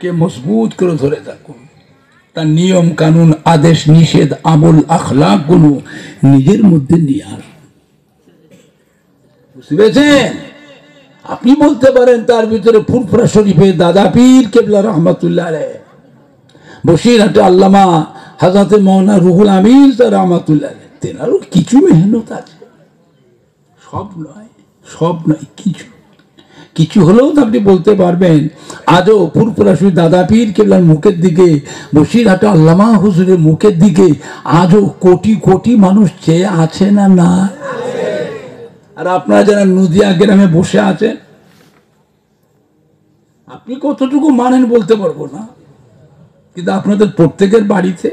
কে মজবুত করে ধরে থাকুন, তার নিয়ম কানুন আদেশ নিষেধ আমল আখলাক গুলো নিজের মধ্যে নিয়ে আসুন। বুঝতে পেরেছেন? আপনি বলতে পারেন তার ভিতরে ফুরফুরা শরীফে দাদা পীর কেবলা রহমতুল্লাহ আলাইহি, বসিরহাটে আল্লামা হযরত মাওলানা রুহুল আমিন রহমতুল্লাহ আলাইহি, তেনারও কিছু মেহনত আছে, সব নয় কিছু কিছু হলেও তো আপনি বলতে পারবেন। আজও ফুরফুরা শরীফ দাদা পীর কেবলার মুখের দিকে, বসিরহাটে আল্লামা হুজুরের মুখের দিকে আজও কোটি কোটি মানুষ চেয়ে আছে না না? আর আপনারা যারা নদিয়া গ্রামে বসে আছেন, আপনি কতটুকু মানেন বলতে পারবো না, কিন্তু আপনাদের প্রত্যেকের বাড়িতে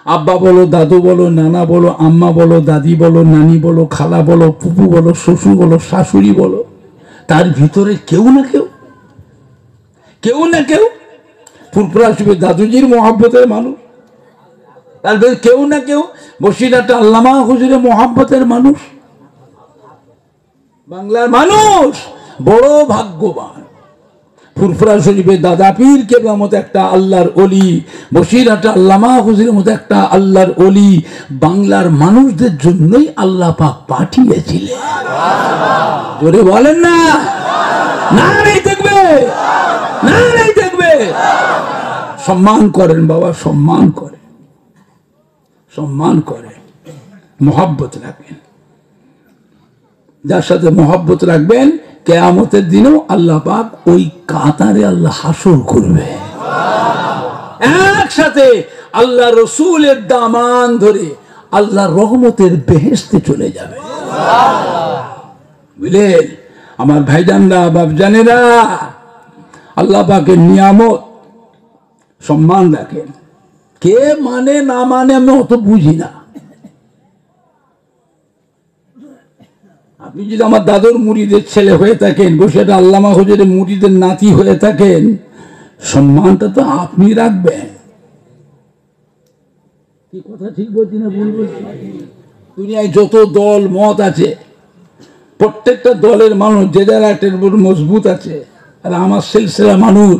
আব্বা বলো, দাদু বলো, নানা বলো, আম্মা বলো, দাদি বলো, নানি বলো, খালা বলো, ফুপু বলো, শ্বশুর বলো, শাশুড়ি বলো, তার ভিতরে কেউ না কেউ ফুরফুরা শরীফ দাদুজির মোহাব্বতের মানুষ, তার ভিতরে কেউ না কেউ বসিরহাটে আল্লামা হুজুরের মোহাব্বতের মানুষ। বাংলার মানুষ বড় ভাগ্যবান। ফুরফুরা শরীফে দাদা পীর কেবলার মতো একটা আল্লাহর ওলি, বসিরহাটে আল্লামা হুজুরের মতো একটা আল্লাহর ওলি বাংলার মানুষদের জন্যই আল্লাহ পাক পাঠিয়েছিলেন। জোরে বলেন না, নারায়ে তাকবীর, নারায়ে তাকবীর। সম্মান করেন বাবা, সম্মান করেন, মহব্বত রাখবেন। যার সাথে মহব্বত রাখবেন, কিয়ামতের দিনেও আল্লাহ পাক ওই কাতারে আল্লাহ হাসর করবে, একসাথে আল্লাহ রসুলের দামান ধরে আল্লাহ রহমতের বেহেশতে চলে যাবে। বুঝলেন আমার ভাইজানরা, বাপজানেরা, আল্লাহ পাকের নিয়ামত সম্মান রাখেন। কে মানে না মানে আমি অত বুঝি না। আপনি যদি আমার দাদুর মুরিদের ছেলে হয়ে থাকেন, বসে আল্লামা হুজুরের মুরিদের নাতি হয়ে থাকেন, সম্মানটা তো আপনি রাখবেন। কি কথা ঠিক বলছি না ভুল বলছি? দুনিয়ায় যত দল মত আছে, প্রত্যেকটা দলের মানুষ যে যারা একটা মজবুত আছে। আর আমার সিলসিলা মানুষ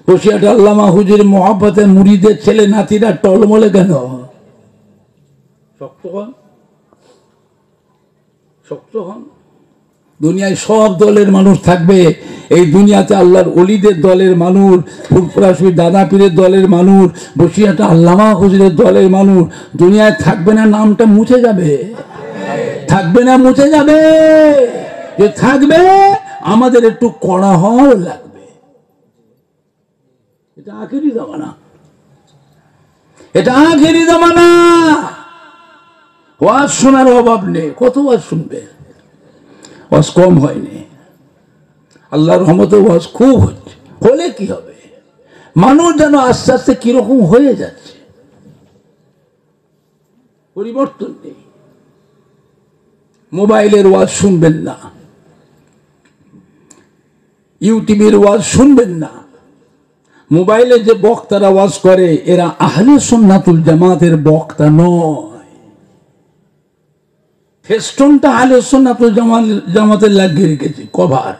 বসিরহাটে আল্লামা হুজুরের মোহাব্বতের মুরিদের ছেলে নাতিরা টলমলে কেন? শক্ত হন। দুনিয়ায় সব দলের মানুষ থাকবে, এই দুনিয়াতে আল্লাহর ওলিদের দলের মানুষ, ফুরফুরা শরীফ দাদা পীরের দলের মানুষ, বসিরহাটে আল্লামা হুজুরের দলের মানুষ দুনিয়ায় থাকবে না, নামটা মুছে যাবে। থাকবে না, মুছে যাবে। যে থাকবে আমাদের একটু কড়া হওয়াও লাগবে। এটা আখেরি জামানা, ওয়াজ শোনার অভাব নেই। কত ওয়াজ শুনবে? ওয়াজ কম হয়নি, আল্লাহর রহমতে ওয়াজ খুব হচ্ছে। হলে কি হবে? মানুষ যেন আস্তে আস্তে কিরকম হয়ে যাচ্ছে, পরিবর্তন নেই। মোবাইলের ওয়াজ শুনবেন না, ইউটিউবের ওয়াজ শুনবেন না। মোবাইলে যে বক্তারা ওয়াজ করে, এরা আহলে সুন্নাতুল জামাতের বক্তা নয়। ফেস্টনটা আহলে সুন্নাতুল জামাতের লাগিয়ে রেখেছে, কভার।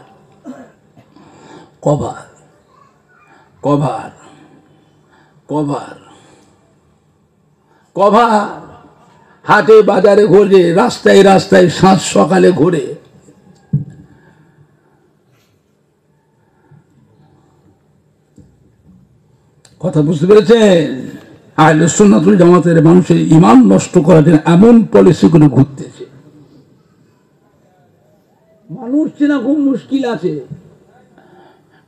হাটে বাজারে ঘোরে, রাস্তায় সাঁঝ সকালে ঘোরে। কথা বুঝতে পেরেছেন? আহলে সুন্নাতুল জামাতের মানুষের ঈমান নষ্ট করার জন্য এমন পলিসি করে ঘুরতেছে। মানুষ চেনা খুব মুশকিল আছে।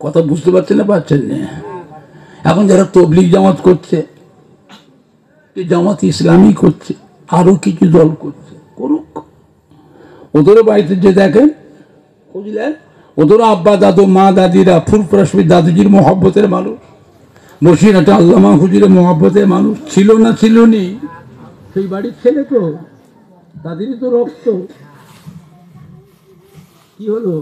কথা বুঝতে পারছেন না? এখন যারা তবলিগ জামাত করছে, জামাত ইসলামী করছে, আরো কিছু দল করছে, করুক। ওদেরও বাড়িতে যে দেখেন, বুঝলেন, ওদেরও আব্বা দাদু মা দাদিরা ফুরফুরা শরীফ দাদুজির মোহাব্বতের মানুষ, বসিরহাটে আল্লামা হুজুরের মোহাব্বতের মানুষ। ছিল না ছিল নি, সেই বাড়ির ছেলে তো, তাদেরই তো রক্ত। কি হলো?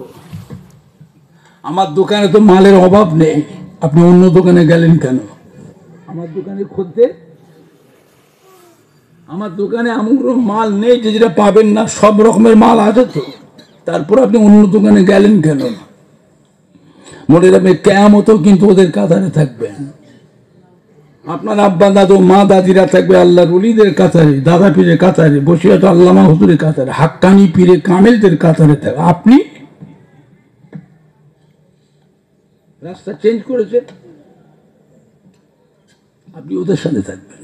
আমার দোকানে তো মালের অভাব নেই, আপনি অন্য দোকানে গেলেন কেন? আমার দোকানে খদ্দের, আমার দোকানে এমন কোনো মাল নেই যে যেটা পাবেন না, সব রকমের মাল আছে তো, তারপর আপনি অন্য দোকানে গেলেন কেন? মনে রাখবে কিয়ামতেও কিন্তু ওদের কাতারে থাকবেন। আপনার আব্বা দাদু মা দাদিরা থাকবে আল্লাহর ওলিদের কাতারে, দাদা পীরের কাতারে, বসিরহাট আল্লামা হুজুরের কাতারে, হাক্কানি পীরে কামেলদের কাতারে থাকবে। আপনি রাস্তা চেঞ্জ করেছেন, আপনি ওদের সাথে থাকবেন।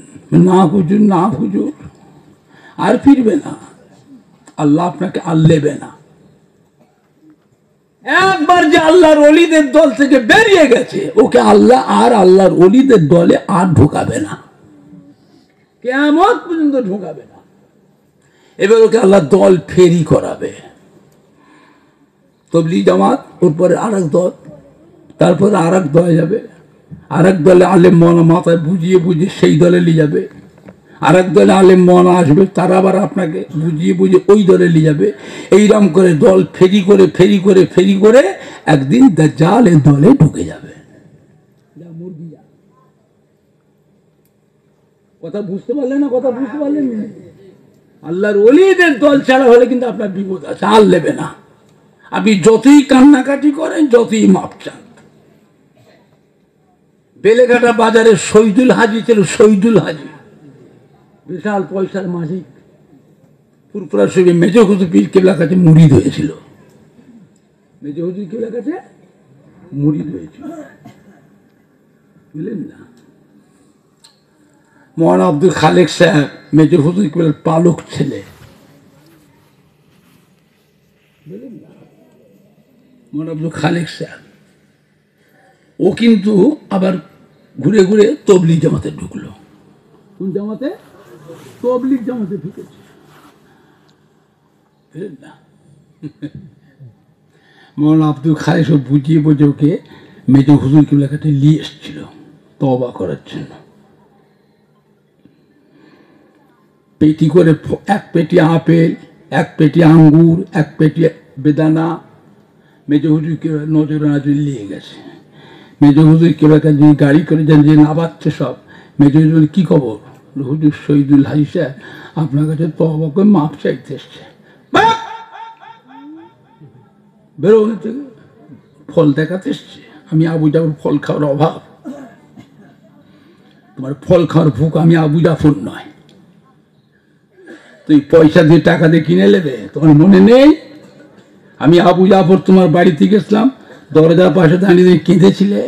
না হুজুর না হুজুর, আর ফিরবে না, আল্লাহ আপনাকে আর নেবে না। একবার যে আল্লাহর ওলিদের দল থেকে বেরিয়ে গেছে, ওকে আল্লাহ আর আল্লাহর ওলিদের দলে আর ঢোকাবে না, কিয়ামত পর্যন্ত ঢোকাবে না। এবার ওকে আল্লাহ দল ফেরি করাবে। তবলিগ জামাত, ওর পরে আর এক দল, তারপরে আর এক দলে যাবে, আর এক দলে আলেম মৌলানা মাথায় বুঝিয়ে বুঝিয়ে সেই দলে নিয়ে যাবে। আর এক দলে আলেম মৌলানা আসবে, তারা আবার আপনাকে বুঝিয়ে বুঝিয়ে ওই দলে নিয়ে যাবে। এইরকম করে দল ফেরি করে ফেরি করে ফেরি করে একদিন দাজ্জাল এর দলে ঢুকে যাবে। কথা বুঝতে পারলেন না? কথা বুঝতে পারলেন না? আল্লাহর ওলিদের দল ছাড়া হলে কিন্তু আপনার বিপদ আছে, আর নেবে না। আপনি যতই কান্নাকাটি করেন, যতই মাপ চান। বেলেঘাটা বাজারে শহীদুল হাজি ছিল, শহীদুল হাজি বিশাল পয়সার মালিক, ফুরফুরা শরীফে মেজর হুজুর পীর কেবলার কাছে মুরিদ হয়েছিল। মেজর হুজুর কেবলার কাছে মুরিদ হয়েছিল, বুঝলেন না? মৌলানা আব্দুল খালেক সাহেব মেজর হুজুর কেবলার পালক ছেলে, বুঝলেন না? মৌলানা আব্দুল খালেক সাহেব, ও কিন্তু আবার ঘুরে ঘুরে তবলিগ জামাতে ঢুকলো। কোন জামাতে? তবলিগ জামাতে ঢুকেছে, বুঝলেন না? মৌলানা আব্দুল খালেক সব বুঝিয়ে বুঝে ওকে মেজর হুজুর কেবলার কাছে নিয়ে এসেছিল তওবা করার জন্য। পেটি করে, এক পেটি আপেল, এক পেটি আঙ্গুর, এক পেটি বেদানা মেজর হুজুর কেবলা নজরে নজরে নিয়ে গেছে। মেজর হুজুর কেবলার কাছে গাড়ি করে যান, যে নাবাচ্ছে সব। মেজর হুজুর কি খবর? হুজুর শহীদুল হাজি সাহেব আপনার কাছে তওবা করে মাপ চাইতে এসছে। বেরো থেকে ফল দেখাতে এসছে। আমি আবু জাফর ফল খাওয়ার অভাব, তোমার ফল খাওয়ার ভুক আমি আবু জাফর নয়। তুই পয়সা দিয়ে টাকা দিয়ে কিনে নেবে, তোমার মনে নেই? আমি আবু জাফর তোমার বাড়িতে গেছিলাম, দরজার পাশে দাঁড়িয়ে কেঁদেছিলে,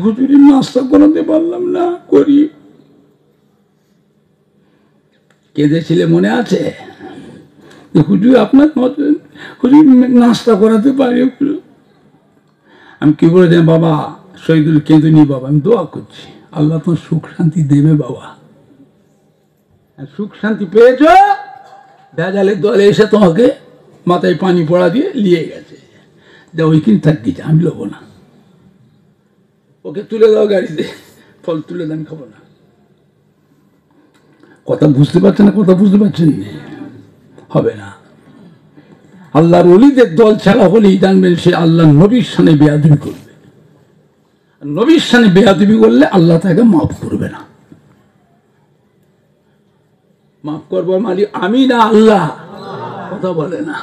হুজুরের নাস্তা করাতে পারলাম না, করি কেঁদেছিলে, মনে আছে? হুজুর আপনার হুজুর নাস্তা করাতে পারি। আমি কি বলেছিলাম, বাবা শহীদুল কেঁদুনি বাবা, আমি দোয়া করছি আল্লাহ তোমার সুখ শান্তি দেবে বাবা। সুখ শান্তি পেয়েছ, ভেজালের দলে এসে তোমাকে মাথায় পানি পড়া দিয়ে নিয়ে গেছে, যা ওইখানে থাকি, আমি লোবো না। ওকে তুলে দাও গাড়িতে, ফল তুলে দেন, খাবো না। কথা বুঝতে পারছেন না? কথা বুঝতে পারছেন না? হবে না। আল্লাহর ওলিদের দল ছাড়া হলেই জানবেন সে আল্লাহ নবীর সামনে বেয়াদবি করবে। নবীর সামনে বেয়াদবি করলে আল্লাহ তাকে মাফ করবে না। মাফ করবার মালিক আমি না আল্লাহ, কথা বলে না।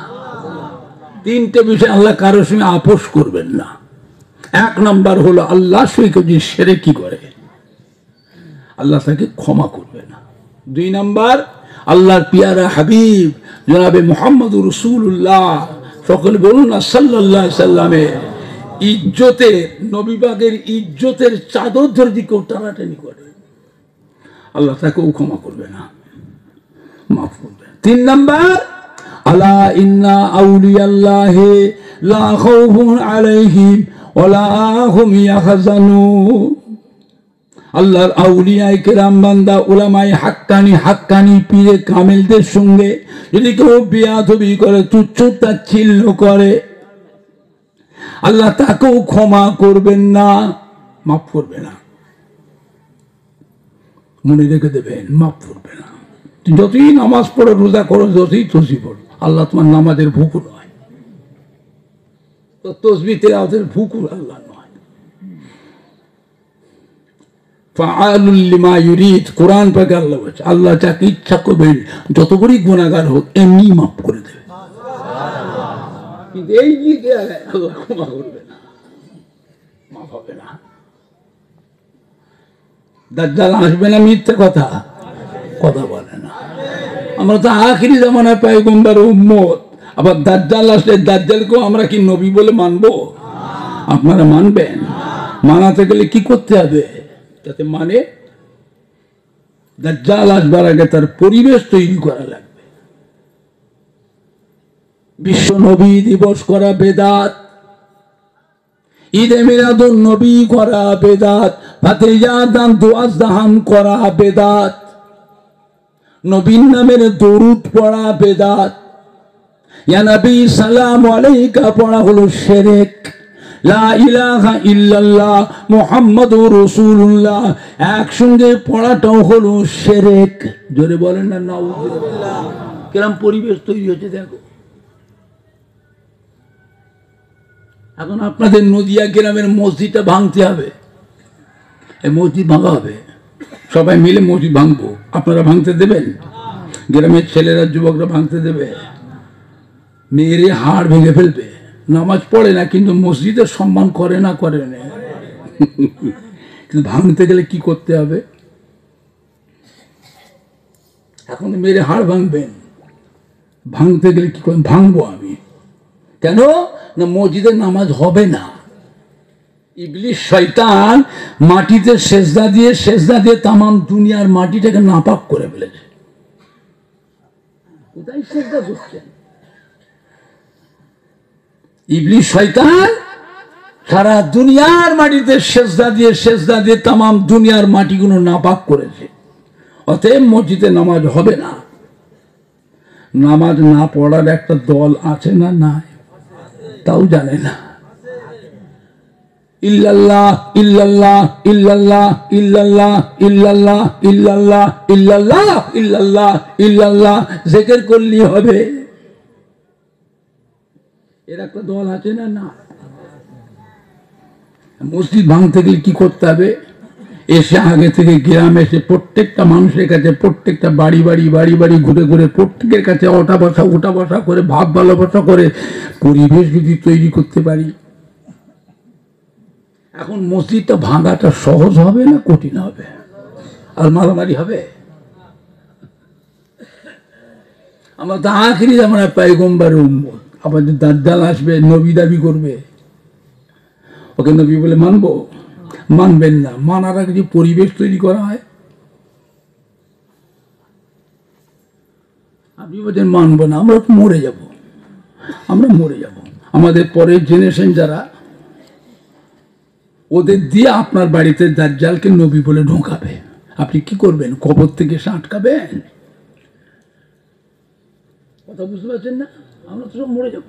তিনটে বিষয় আল্লাহ কারোর সঙ্গে আপোষ করবেন না। এক নম্বর হলো আল্লাহ সঙ্গে যে শিরকি করে আল্লাহ তাকে ক্ষমা করবে না। দুই নম্বর, আল্লাহর পিয়ারা হাবিব জনাবে মুহাম্মদুর রাসূলুল্লাহ, সকলে বলুন না সাল্লাল্লাহু আলাইহি সাল্লামে ইজ্জতের, নবীবাগের ইজ্জতের চাদর ধরে যে কেউ টানাটানি করে আল্লাহ তাকেও ক্ষমা করবে না, মাফ করবে। তিন নম্বর, আলা ইন্না আউলিয়াল্লাহি লা খাউফুন আলাইহিম ওয়ালা হুম ইয়াহজানুন। আল্লাহর আউলিয়ায়ে কেরাম বান্দা উলামায়ে হাক্কানি, হাক্কানি পীরে কামেলদের সঙ্গে যদি কেউ বেয়াদবি করে, তুচ্ছ-তাচ্ছিল্য করে, আল্লাহ তাকেও ক্ষমা করবেন না, মাফ করবে না। মনে রেখে দেবেন, মাফ করবে না। যতই নামাজ পড়ো, রোজা করো, যতই তসবিহ পড়ো, আল্লাহ তোমার নামাজের ভুকুর নয়, তো তসবিহ তেলাওয়াতের ভুকুর আল্লাহ নয়। ফাআলুল লিমা ইউরিদ, কোরআন পাকে আল্লাহ বলছে আল্লাহ যাকে ইচ্ছা করবেন যত বড়ই গুনাহগার হোক এমনি মাফ করে দেবে, কিন্তু এই দিকে আল্লাহ ক্ষমা করবে না। মাফ হবে না। দাজ্জাল আসবে না, মিথ্যে কথা কথা বলে না। আমরা তো আখিরি জামানায় পয়গম্বর উম্মত, আবার দাজ্জাল আসলে দাজ্জালকেও আমরা কি নবী বলে মানবো? আপনারা মানবেন? মানাতে গেলে কি করতে হবে? যাতে মানে দাজ্জাল আসবার আগে তার পরিবেশ তৈরি করা লাগবে। বিশ্ব নবী দিবস করা বেদাত, ঈদে মিলাদুন নবী করা বেদাত, ফাতিহা দান দুআজদাহান করা বেদাত, নবীর নামের দরুদ পড়া বেদাত, ইয়া নবী সালাম আলাইকা পড়া হলো শিরক, লা ইলাহা ইল্লাল্লাহ মুহাম্মাদুর রাসূলুল্লাহ একসঙ্গে পড়াটাও হলো শিরক। জোরে বলেন না নাউযুবিল্লাহ। কিরম পরিবেশ তৈরি হচ্ছে দেখো। এখন আপনাদের নদিয়া গ্রামের মসজিদটা ভাঙতে হবে, এই মসজিদ ভাঙা হবে, সবাই মিলে মসজিদ ভাঙবো। আপনারা ভাঙতে দেবেন? গ্রামের ছেলেরা যুবকরা ভাঙতে দেবে? মেয়েরে হাড় ভেঙে ফেলবে। নামাজ পড়ে না কিন্তু মসজিদের সম্মান করে না, করে না। কিন্তু ভাঙতে গেলে কি করতে হবে? এখন মেরে হাড় ভাঙবেন, ভাঙতে গেলে কি করবেন? ভাঙবো আমি। কেন না মসজিদের নামাজ হবে না। ইবলিস শয়তান মাটিতে সেজদা দিয়ে তামাম দুনিয়ার মাটিটাকে নাপাক করে ফেলেছে। কোথায় সেজদা করছেন? ইবলিস শয়তান সারা দুনিয়ার মাটিতে সেজদা দিয়ে তামাম দুনিয়ার মাটিগুলো নাপাক করেছে। অতএব মসজিদে নামাজ হবে না। নামাজ না পড়ার একটা দল আছে না নাই? তাও জানে না। ইল্লাল্লাহ ইল্লাল্লাহ ইল্লাল্লাহ ইল্লাল্লাহ ইল্লাল্লাহ ইল্লাল্লাহ ইল্লাল্লাহ ইল্লাল্লাহ ইল্লাল্লাহ জিকির করলেই হবে। এর একটা দল আছে না না? মসজিদ ভাঙতে গেলে কি করতে হবে? এসে আগে থেকে গ্রামে এসে প্রত্যেকটা মানুষের কাছে, প্রত্যেকটা বাড়ি বাড়ি ঘুরে ঘুরে প্রত্যেকের কাছে ওঠা বসা করে ভাব ভালোবাসা করে পরিবেশ যদি তৈরি করতে পারি। এখন মসজিদটা ভাঙাটা সহজ হবে না কঠিন হবে? আর মারামারি হবে? আমরা তো আখিরি আমরা পয়গম্বর উম্মত, আবার যে দাজ্জাল আসবে নবী দাবি করবে, ওকে নবী বলে মানবো? মানবেন না। মানার আগে যে পরিবেশ তৈরি করা হয়, আপনি বলছেন মানবো না, আমরা মরে যাব, আমরা মরে যাব। আমাদের পরের জেনারেশন যারা, ওদের দিয়ে আপনার বাড়িতে দাজ্জালকে নবী বলে ঢোকাবে। আপনি কি করবেন? কবর থেকে এসে আটকাবেন? কথা বুঝতে পারছেন না? আমরা তো সব মরে যাব।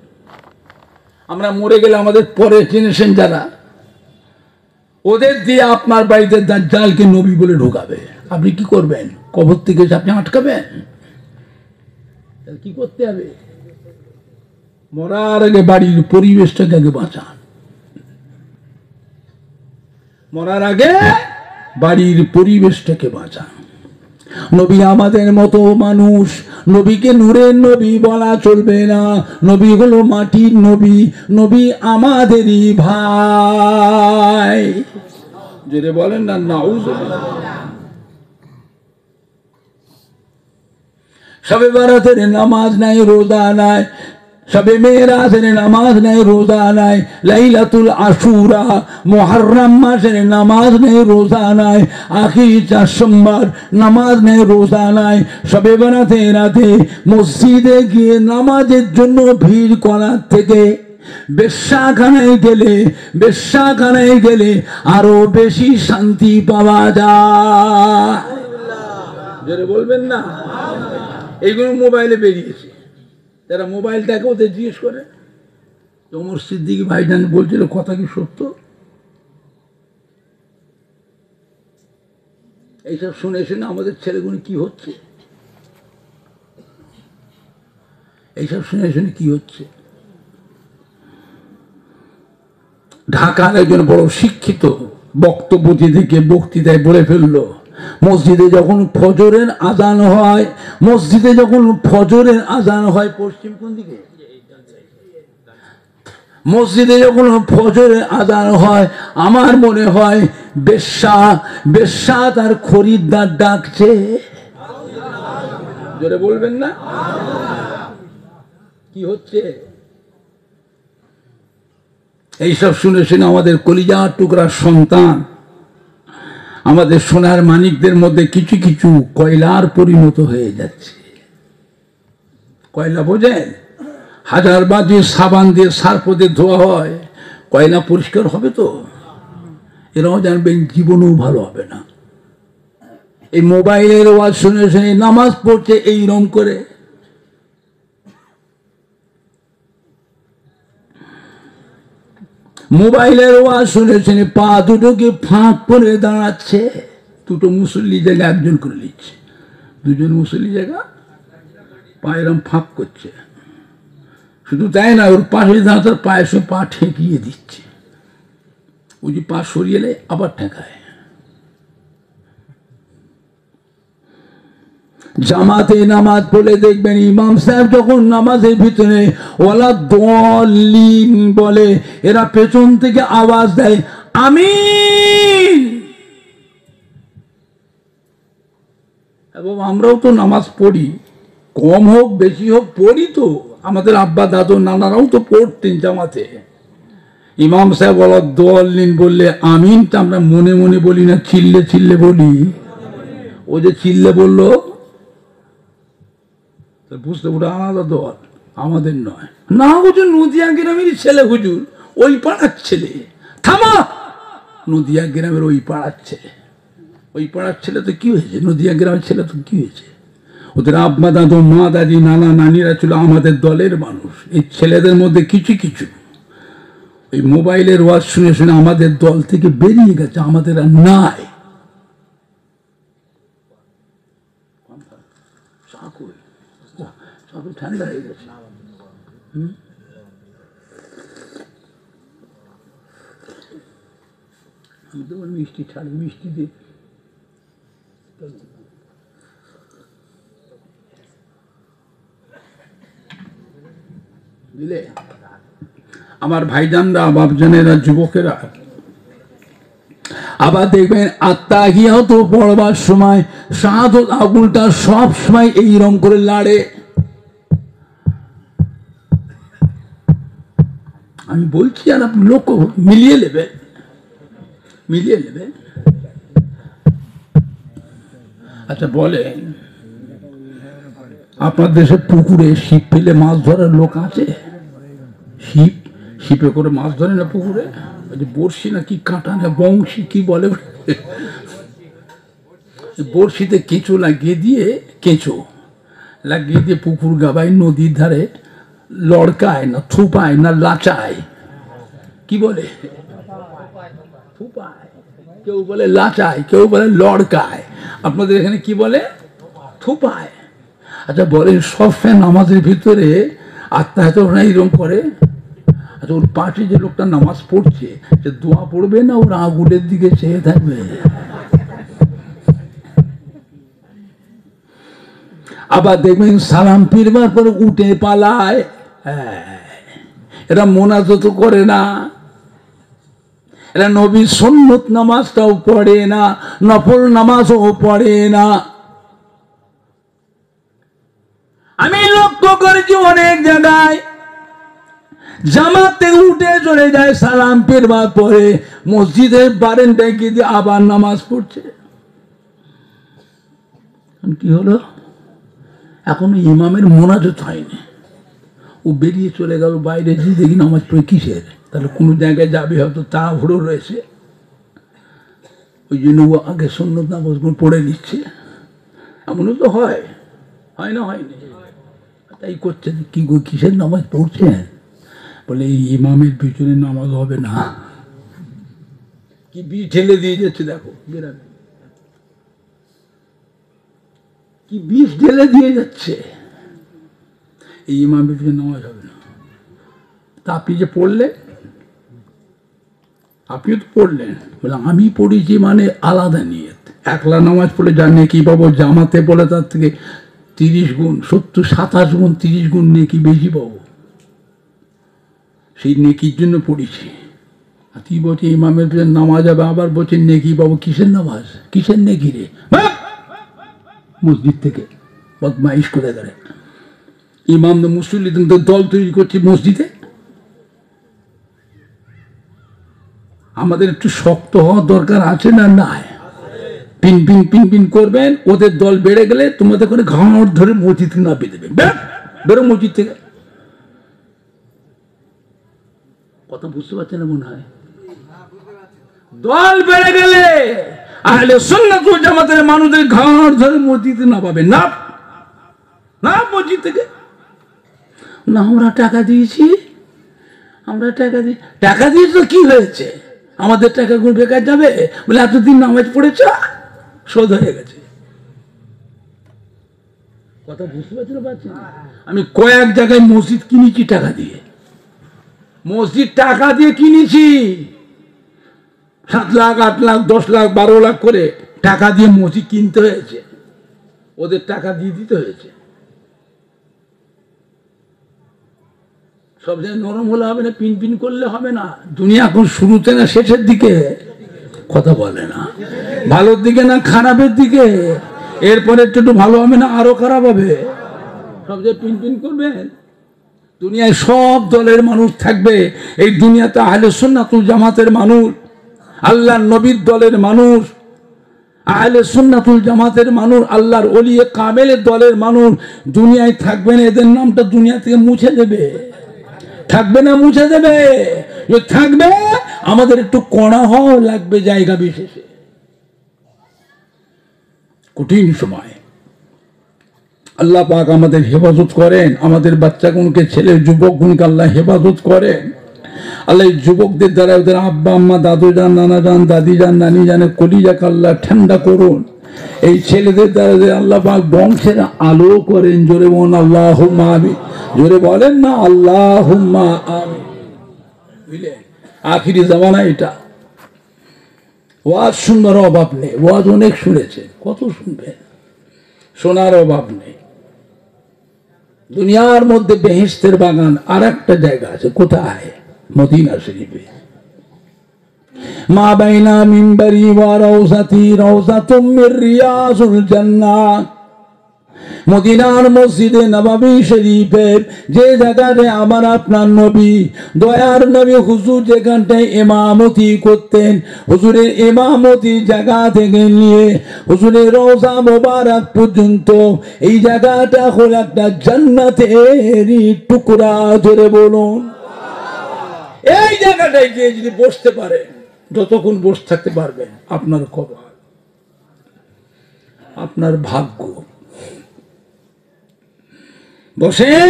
আমরা মরে গেলে আমাদের পরের জেনারেশন যারা, ওদের দিয়ে আপনার বাড়িতে দাজ্জালকে নবী বলে ঢোকাবে। আপনি কি করবেন? কবর থেকে এসে আপনি আটকাবেন? কি করতে হবে? মরার আগে বাড়ির পরিবেশটাকে আগে বাঁচান। মরার আগে বাড়ির পরিবেশটাকে বাঁচান। নবী আমাদের মতো মানুষ, নবীকে নূরের নবী বলা চলবে না। নবী হলো মাটির নবী, নবী আমাদেরই ভাই। যেটা বলেন না নাউযুবিল্লাহ। শবে বরাতের নামাজ নাই, রোজা নাই, শবে মেরাজের নামাজ নাই, রোজা নাই, লাইলাতুল আশুরা মুহররম মাসের নামাজ নেই, রোজা নাই, আখির 4 সোমবার নামাজ নেই, রোজা নাই। শবে বরাতের রাতে মসজিদে গিয়ে নামাজের জন্য ভিড় করার থেকে বেশ্যাখানায় গেলে আরো বেশি শান্তি পাওয়া যায়। যারা বলবেন না, এইগুলো মোবাইলে বেরিয়েছে। যারা মোবাইল দেখে ওদের জিজ্ঞেস করে, ওমর সিদ্দিকী ভাইজান বলছিল, কথা কি সত্য? এইসব শুনে শুনে আমাদের ছেলেগুলো কি হচ্ছে, এইসব শুনে শুনে কি হচ্ছে। ঢাকার একজন বড় শিক্ষিত বক্তব্য দিতে বক্তৃতায় বলে ফেললো, মসজিদে যখন ফজরের আজান হয়, পশ্চিম কোন দিকে? মসজিদে যখন ফজরের আযান হয় আমার মনে হয় বেশ্যা বেশ্যা তার খরিদ্দার ডাকছে। জোরে বলবেন না? কি হচ্ছে? এইসব শুনে শুনে আমাদের কলিজার টুকরার সন্তান, আমাদের সোনার মানিকদের মধ্যে কিছু কিছু কয়লার পরিণত হয়ে যাচ্ছে। কয়লা বোঝেন? হাজার বাজি সাবান দিয়ে সার্ফ দিয়ে ধোয়া হয়, কয়লা পরিষ্কার হবে তো? এরাও জানবেন জীবনেও ভালো হবে না। এই মোবাইলের ওয়াজ শুনে শুনে নামাজ পড়ছে এইরকম করে। মোবাইলের ওয়াজ শুনে শুনে পা দুটোকে ফাঁক করে দাঁড়াচ্ছে। দুটো মুসল্লি জায়গা একজন করে নিচ্ছে, দুজন মুসল্লি জায়গা পা এরম ফাঁক করছে। শুধু তাই না, ওর পাশে দাঁড়াতে পায়ের সঙ্গে পা ঠেকিয়ে দিচ্ছে। ওই যে পা সরিয়ে এলে আবার ঠেকায়। জামাতে নামাজ পড়লে দেখবেন ইমাম সাহেব যখন নামাজের ভিতরে ওয়ালা দলিন বলে, এরা পেছন থেকে আওয়াজ দেয় আমিন। এবং আমরাও তো নামাজ পড়ি, কম হোক বেশি হোক পড়ি তো। আমাদের আব্বা দাদু নানারাও তো পড়তেন জামাতে। ইমাম সাহেব ওয়ালা দলিন বললে আমিনটা আমরা মনে মনে বলি না, চিল্লে চিল্লে বলি। ও যে চিল্লে বললো বুঝতে ওটা আলাদা দল, আমাদের নয়। না হুজুর নদিয়া গ্রামের ছেলে, হুজুর ওই পাড়ার ছেলে। থামা, নদিয়া গ্রামের ওই পাড়ার ছেলে। ওই পাড়ার ছেলে তো কি হয়েছে? নদিয়া গ্রামের ছেলে তো কি হয়েছে? ওদের আব্বা দাদু মা দাদি নানা নানিরা ছিল আমাদের দলের মানুষ। এই ছেলেদের মধ্যে কিছু কিছু ওই মোবাইলের ওয়াজ শুনে শুনে আমাদের দল থেকে বেরিয়ে গেছে, আমাদের আর নাই। ঠান্ডা হয়ে গেছে। আমি তো মিষ্টি ছাড়ি, মিষ্টি দিয়ে দিলে আমার ভাইজানরা বাপজানেরা যুবকেরা। আবার দেখবেন আত্মাহিয়াত পড়বার সময় শাহাদাত আঙুলটা সব সময় এইরকম করে লাড়ে। আমি বলছি আর আপনি লক্ষ্য মিলিয়ে নেবে, মিলিয়ে নেবে। আচ্ছা বলে, আপনার দেশে পুকুরে ছিপ ফেলে মাছ ধরার লোক আছে? ছিপ ছিপে করে মাছ ধরে না পুকুরে? বড়শি না কি কাঁটা না বংশী কি বলে, বড়শিতে কেঁচো লাগিয়ে দিয়ে, কেঁচো লাগিয়ে দিয়ে পুকুর গাবায় নদীর ধারে লড়কায় না থুপায় না লাচায়, কি বলে? থুপায়, কেউ বলে লাচায়, কেউ বলে লড়কায়। আপনাদের এখানে কি বলে? থুপায়। আচ্ছা বলেন, সব ফ্যান নামাজের ভিতরে আত্মাহত এরকম করে। আচ্ছা ওর পাশে যে লোকটা নামাজ পড়ছে সে দোয়া পড়বে না ওর আঙুলের দিকে চেয়ে থাকবে? আবার দেখবেন সালাম ফিরবার পরে উঠে পালায়। এরা মোনাজাত করে না, এরা নবীর সুন্নত নামাজটাও পড়ে না, নফল নামাজও পড়ে না। আমি লক্ষ্য করেছি অনেক জায়গায় জামাতে উঠে চলে যায়, সালাম ফিরবার পরে মসজিদের বারান্দায় গিয়ে আবার নামাজ পড়ছে। কি হলো? এখনো ইমামের মোনাজাত হয়নি, ও বেরিয়ে চলে গেল বাইরে। যে দেখি নামাজ পড়ে কিসের? তাহলে কোনো জায়গায় যাবে, হয়তো তাড়াহুড়ো রয়েছে, ওই জন্য ও আগে সুন্নত নামাজগুলো পড়ে নিচ্ছে। এমনও তো হয়, হয় না? হয়নি? তাই করছে কি গো, কিসের নামাজ পড়ছেন? বলে এই ইমামের পিছনে নামাজ হবে না। কি বিষ ঢেলে দিয়ে যাচ্ছে দেখো গ্রামে, কি বিষ ঢেলে দিয়ে যাচ্ছে। এই ইমামের পিছনে নামাজ হবে না। তা আপনি যে পড়লেন, আপনিও তো পড়লেন, বলে আমি পড়েছি মানে আলাদা নিয়ত। একলা নামাজ পড়ে জানিয়ে কি পাবো? জামাতে পড়ে তার থেকে 30 গুণ, 70, 27 গুণ, 30 গুণ নিয়ে কি বেশি পাবো? সেই নেকির জন্য পড়েছি। আর তুই বলছি ইমামের পেছনে নামাজ হবে, আবার বলছে নেকি বাবু, কিসের নামাজ, কিসের নেকি রে? মসজিদ থেকে বদমাইশ করে করে ইমাম মুসল্লিদের দল তৈরি করছে মসজিদে। আমাদের একটু শক্ত হওয়ার দরকার আছে না? নাই। পিন পিন পিন পিন করবেন, ওদের দল বেড়ে গেলে তোমাদের করে ঘাড় ধরে মসজিদ নামিয়ে দেবে। বেরো মসজিদ থেকে। কথা বুঝতে পারছেন না মনে হয়? দল বেড়ে গেলে আহলে সুন্নাত ওয়াল জামাতের মানুষদের ঘাড় ধরে মসজিদে নামাবে না, না মসজিদ থেকে। না আমরা টাকা দিয়েছি, আমরা টাকা দিয়েছি তো কি হয়েছে? আমাদের টাকাগুলো বেকার যাবে? বলে এতদিন নামাজ পড়েছ, শোধ হয়ে গেছে। কথা বুঝতে পারছেন? আমি কয়েক জায়গায় মসজিদ কিনেছি টাকা দিয়ে, মসজিদ টাকা দিয়ে কিনেছি। 7 লাখ 8 লাখ 10 লাখ 12 লাখ করে টাকা দিয়ে মসজিদ কিনতে হয়েছে, ওদের টাকা দিয়ে দিতে হয়েছে। সব জায়গায় নরম হলে হবে না, পিন পিন করলে হবে না। দুনিয়া এখন শুরুতে না শেষের দিকে? কথা বলে না। ভালোর দিকে না খারাপের দিকে? এরপরে একটু ভালো হবে না আরো খারাপ হবে? সব জায়গায় পিন পিন করবেন। দুনিয়ায় সব দলের মানুষ থাকবে, এই দুনিয়াতে আহলে সুন্নাত ওয়াল জামাতের মানুষ, আল্লাহর নবীর দলের মানুষ, আহলে সুন্নাত ওয়াল জামাতের মানুষ, আল্লাহর ওলিয়ে কামেলের দলের মানুষ দুনিয়ায় থাকবেন। এদের নামটা দুনিয়া থেকে মুছে দেবে। থাকবে না মুছে দেবে? থাকবে, আমাদের একটু কড়া হওয়া লাগবে জায়গা বিশেষে। কঠিন সময় আল্লাহ পাক আমাদের হেফাজত করেন, আমাদের বাচ্চাগুনকে, ছেলে যুবকগুনকে আল্লাহ হেফাজত করেন। আল্লাহ যুবকদের দ্বারা ওদের আব্বা আম্মা, দাদু যান, নানা যান, দাদি যান, নানি জানের কলিজাকে আল্লাহ ঠান্ডা করুন। এই ছেলেদের দ্বারা আল্লাহ পাক বংশের আলো করেন। জোরে বলেন আল্লাহুম্মা আমিন। জোরে বলেন না আল্লাহুম্মা আমিন। বুঝলেন? আখিরি জামানা এটা। ওয়াজ শুনবার অভাব নেই, ওয়াজ অনেক শুনেছে, কত শুনবেন, শোনার অভাব নেই। দুনিয়ার মধ্যে বেহেশতের বাগান আর একটা জায়গা আছে, কোথায়? মদিনা শরীফে। মা বাইনা মিম্বারি ওয়া রাউযাতি রাউযাতুম মির রিয়াযুল জান্নাহ। মদিনার মসজিদে নববী শরীফের যে জায়গাতে আমার আপনার নবী, দয়ার নবী হুজুর যেখানটায় ইমামতি করতেন, হুজুরের ইমামতি জায়গা থেকে নিয়ে হুজুরের রওজা মোবারক পর্যন্ত এই জায়গাটা হলো একটা জান্নাতেরই টুকরা। ধরে বলুন, এই জায়গাটায় গিয়ে যদি বসতে পারেন, যতক্ষণ বসে থাকতে পারবেন, আপনার খবর, আপনার ভাগ্য। বসেন,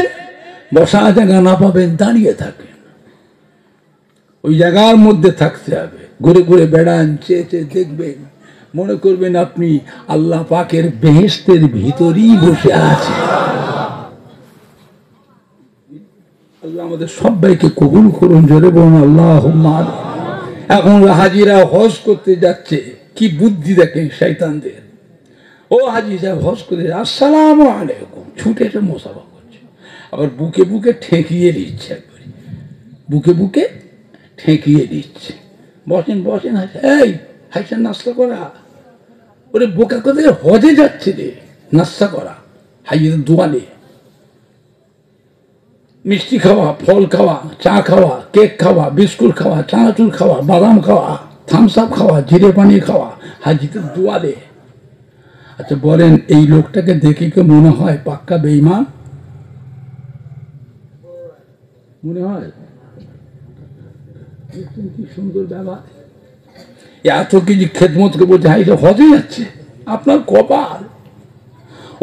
বসা জায়গা না পাবেন দাঁড়িয়ে থাকেন, ওই জায়গার মধ্যে থাকতে হবে। ঘুরে ঘুরে বেড়ান, চেয়ে চেয়ে দেখবেন, মনে করবেন আপনি আল্লাহ পাকের বেহেশতের ভিতরেই বসে আছে। আল্লাহ আমাদের সবাইকে কবুল করুন। জোরে বলুন আল্লাহুম্মা আমিন। এখন হাজিরা হজ করতে যাচ্ছে, কি বুদ্ধি দেখেন শয়তানদের। ও হাজি সাহেব হজ করে, আসসালামু আলাইকুম, ছুটে এসে মোসাফা করছে, আবার বুকে বুকে ঠেকিয়ে দিচ্ছে, একবারে বুকে বুকে ঠেকিয়ে দিচ্ছে। বসেন বসেন, এই হাইসেন নাস্তা করা। ওরে বোকা কোথায় হজে যাচ্ছে রে, নাস্তা করা, হাইয়ের দোয়ালে মিষ্টি খাওয়া, ফল খাওয়া, চা খাওয়া, কেক খাওয়া, বিস্কুট খাওয়া, চানাচুর খাওয়া, বাদাম খাওয়া, থামস আপ খাওয়া, জিরে পানি খাওয়া, হাজিদের দোয়ালে। আচ্ছা বলেন, এই লোকটাকে দেখে কি মনে হয় পাক্কা বেঈমান? মনে হয়? কি সুন্দর ব্যবহার, এত কিছু খেদমতকে বলছে হাই হজে যাচ্ছে, আপনার কপাল।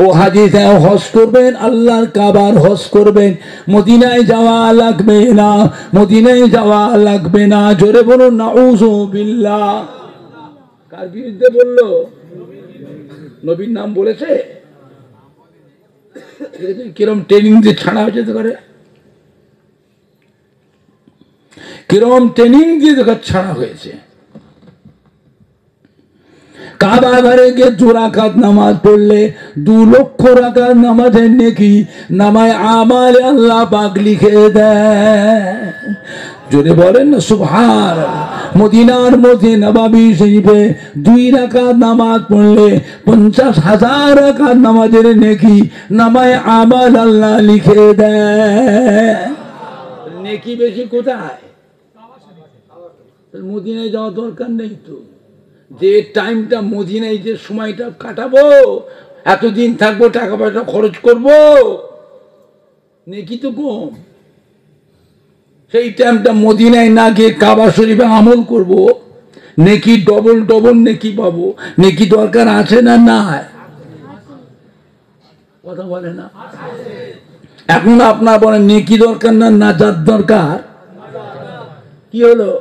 ও হাজি সাহেব হজ করবেন, আল্লাহর কাবার হজ করবেন, মদিনায় যাওয়া লাগবে না, মদিনায় যাওয়া লাগবে না। জোরে বলুন নাউযুবিল্লাহ। কার বিরুদ্ধে বললো? নবীর নাম বলেছে। কিরম ট্রেনিং দিয়ে ছাড়া হয়েছে তো করে, কিরম ট্রেনিং দিয়ে ছাড়া হয়েছে। কাবা ঘরে গিয়ে 2 রাকাত নামাজ পড়লে 2 লক্ষ রাকাত নামাজের নেকি নামায় আমালে আল্লাহ পাক লিখে দেয়। জোরে বলেন না সুবহানাল্লাহ। মদিনার মধ্যে নববী শরীফে 2 রাকাত নামাজ পড়লে 50,000 রাকাত নামাজের নেকি নামায় আমাল আল্লাহ লিখে দেয়। নেকি বেশি কোথায়? মদিনায় যাওয়া দরকার নেই তো। যে টাইমটা মদিনায় যে সময়টা কাটাবো, এতদিন থাকবো, টাকা পয়সা খরচ করবো, নেকি তো কম। সেই টাইমটা মদিনায় না গিয়ে কাবা শরীফে আমল করব, নেকি ডবল ডবল নেকি পাবো। নেকি দরকার আছে না নাই? কথা বলে না। এখন আপনার বলেন নেকি দরকার না নাজাত দরকার? কি হলো?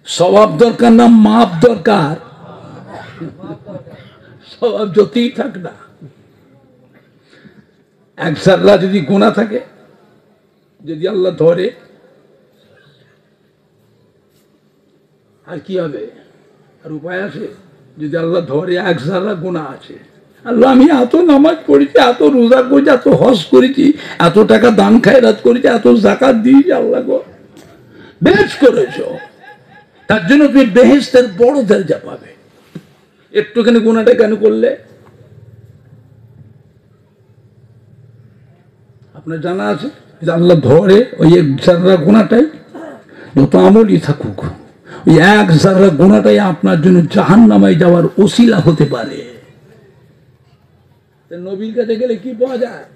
স্বভাব দরকার না মাপ দরকার? স্বভাব যতই থাক না, 1 জাররা যদি গুনাহ থাকে, যদি আল্লাহ ধরে, আর কি হবে? আর উপায় আছে? যদি আল্লাহ ধরে 1 জাররা গুনাহ আছে, আল্লাহ আমি এত নামাজ পড়েছি, এত রোজা করেছি, এত হজ করেছি, এত টাকা দান খায়রাত করেছি, এত যাকাত দিয়েছি, আল্লাহ গো বেশ করেছো, তার জন্য তুমি বেহেশতের বড় দরজা পাবে। একটুখানি গুনাহটা কেন করলে? আপনার জানা আছে যে আল্লাহ ধরে ওই 1 জাররা গুনাহটাই, যত আমলই থাকুক, ওই 1 জাররা গুনাহটাই আপনার জন্য জাহান্নামে যাওয়ার ওসিলা হতে পারে। নবীর কাছে গেলে কি পাওয়া যায়?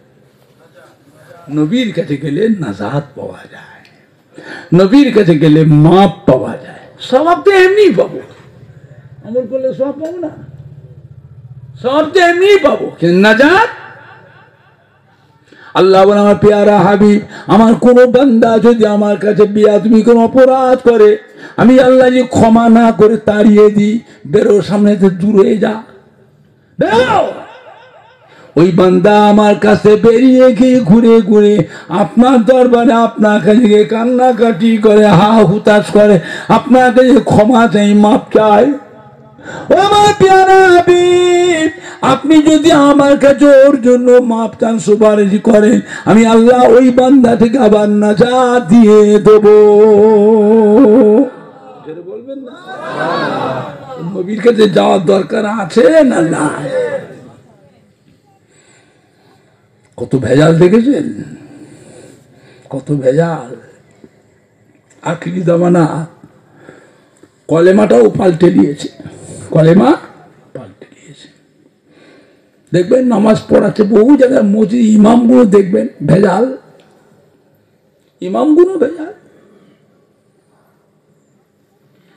নবীর কাছে গেলে নাজাত পাওয়া যায়, নবীর কাছে গেলে মাপ পাওয়া যায়। সওয়াব তো এমনি পাবো, আমল করলে সওয়াব পাবো না? সওয়াব তো এমনি পাবো, কিন্তু নাজাত। আল্লাহ বলে আমার পেয়ারা হাবিব, আমার কোন বান্দা যদি আমার কাছে বেয়াদবি কোনো অপরাধ করে, আমি আল্লাহ যে ক্ষমা না করে তাড়িয়ে দিই, বেরো সামনে থেকে দূর হয়ে যা, বেরো। ওই বান্দা আমার কাছে বেরিয়ে গিয়ে ঘুরে ঘুরে আপনার দরবারে আপনার কাছে কান্নাকাটি করে, হা হুতাশ করে, আপনার কাছে ক্ষমা চাই, মাপ চাই। আমার প্যারা হাবিব, আপনি যদি আমার কাছে ওর জন্য মাপ চান, সুপারিশ করেন, আমি আল্লাহ ওই বান্দা থেকে আবার নাজাত দিয়ে দেব। বলবেন না নবীর কাছে যাওয়ার দরকার আছে না না? কত ভেজাল দেখেছেন, কত ভেজাল। আখিরি জামানা কলেমাটাও পাল্টে দিয়েছে, কলেমা পাল্টে দিয়েছে। দেখবেন নামাজ পড়াচ্ছে বহু জায়গায়, মসজিদ ইমামগুলো দেখবেন ভেজাল, ইমামগুলো ভেজাল।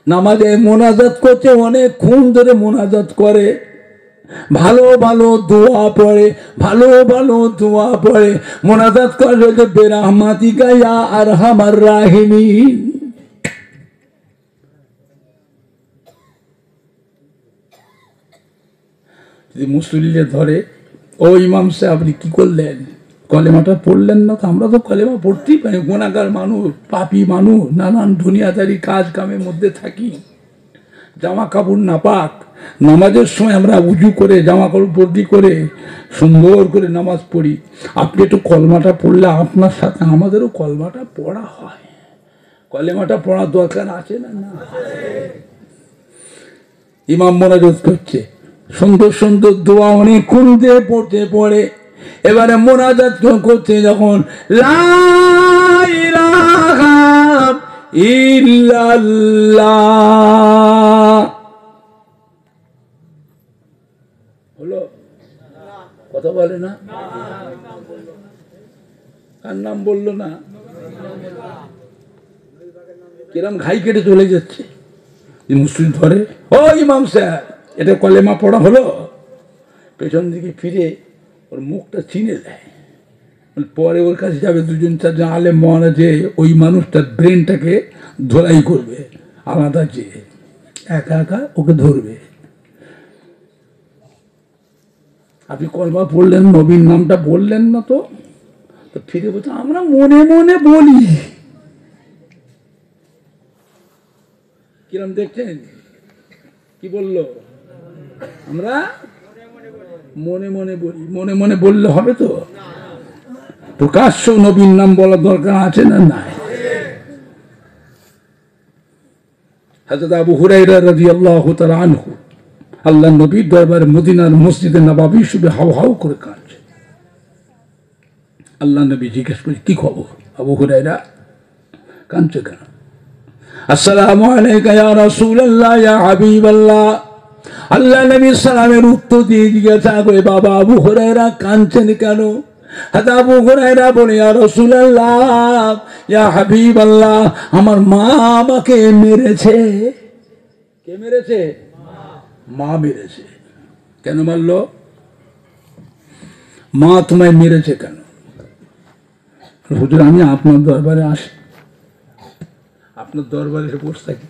নামাজে মোনাজাত করছে, অনেকক্ষণ ধরে মোনাজাত করে, ভালো ভালো দোয়া পড়ে, ভালো ভালো দোয়া পড়ে, মোনাজাত করে বেরাহমাতিকা ইয়া আরহামার রাহিমিন। যদি মুসল্লিরা ধরে, ও ইমাম সাহেব আপনি কি করলেন, কলেমাটা পড়লেন না? তো আমরা তো কলেমা পড়তেই পারি, গুনাহগার মানুষ, পাপী মানুষ, নানান দুনিয়াদারি কাজ কামের মধ্যে থাকি, জামা কাপড় নাপাক, নামাজের সময় আমরা উজু করে জামা কাপড় বদলি করে সুন্দর করে নামাজ পড়ি। আপনি একটু কলমাটা পড়লে আপনার সাথে আমাদেরও কলমাটা পড়া হয়। কলেমাটা পড়ার দরকার আছে না না? ইমাম মোনাজাত করছে, সুন্দর সুন্দর দোয়া অনেকক্ষণ দিয়ে পড়তে পড়ে, এবারে মোনাজাত করছে যখন, লা ইলাহা ইল্লাল্লাহ হলো, কথা বলে না? কার নাম বললো না? কিরম ঘাই কেটে চলে যাচ্ছে। মুসলিম ধরে, ও ইমাম সাহেব এটা কলেমা পড়া হলো? পেছন দিকে ফিরে ওর মুখটা চিনে দেয়, পরে ওর কাছে যাবে 2-4 আলেম মহানা, যে ওই মানুষটার ব্রেনটাকে ধোলাই করবে, আলাদা যে একা একা ওকে ধরবে। আপনি কলমা পড়লেন, নবীর নামটা বললেন না, তো ফিরে বলছে আমরা মনে মনে বলি। কিরম দেখছেন? কি বললো? আমরা মনে মনে বলি। মনে মনে বললে হবে তো? প্রকাশ্য নবীর নাম বলার দরকার আছে না নাই? হযরত আবু হুরায়রা রাদিয়াল্লাহু তাআলা আনহু আল্লাহর নবীর দরবারে মদিনার মসজিদে নববী শুবে হাউ হাউ করে কাঁদছে। আল্লাহ নবী জিজ্ঞেস করে, কি খবর আবু হুরায়রা, কাঁদছে কেন? আসসালামু আলাইকা ইয়া রাসূলুল্লাহ ইয়া হাবিবাল্লাহ। আল্লাহ নবী সালামের উত্তর দিয়ে জিজ্ঞাসা করে, বাবা আবু হুরায়রা কাঁদছেন কেন? হযরত আবু হুরায়রা বলে, ইয়া রাসূলুল্লাহ ইয়া হাবিবাল্লাহ, আমার মা আমাকে মেরেছে। কে মেরেছে? মা মেরেছে। কেন মারলো? মা তোমায় মেরেছে কেন? হুজুর আমি আপনার দরবারে আসি, আপনার দরবারে এসে বসে থাকি,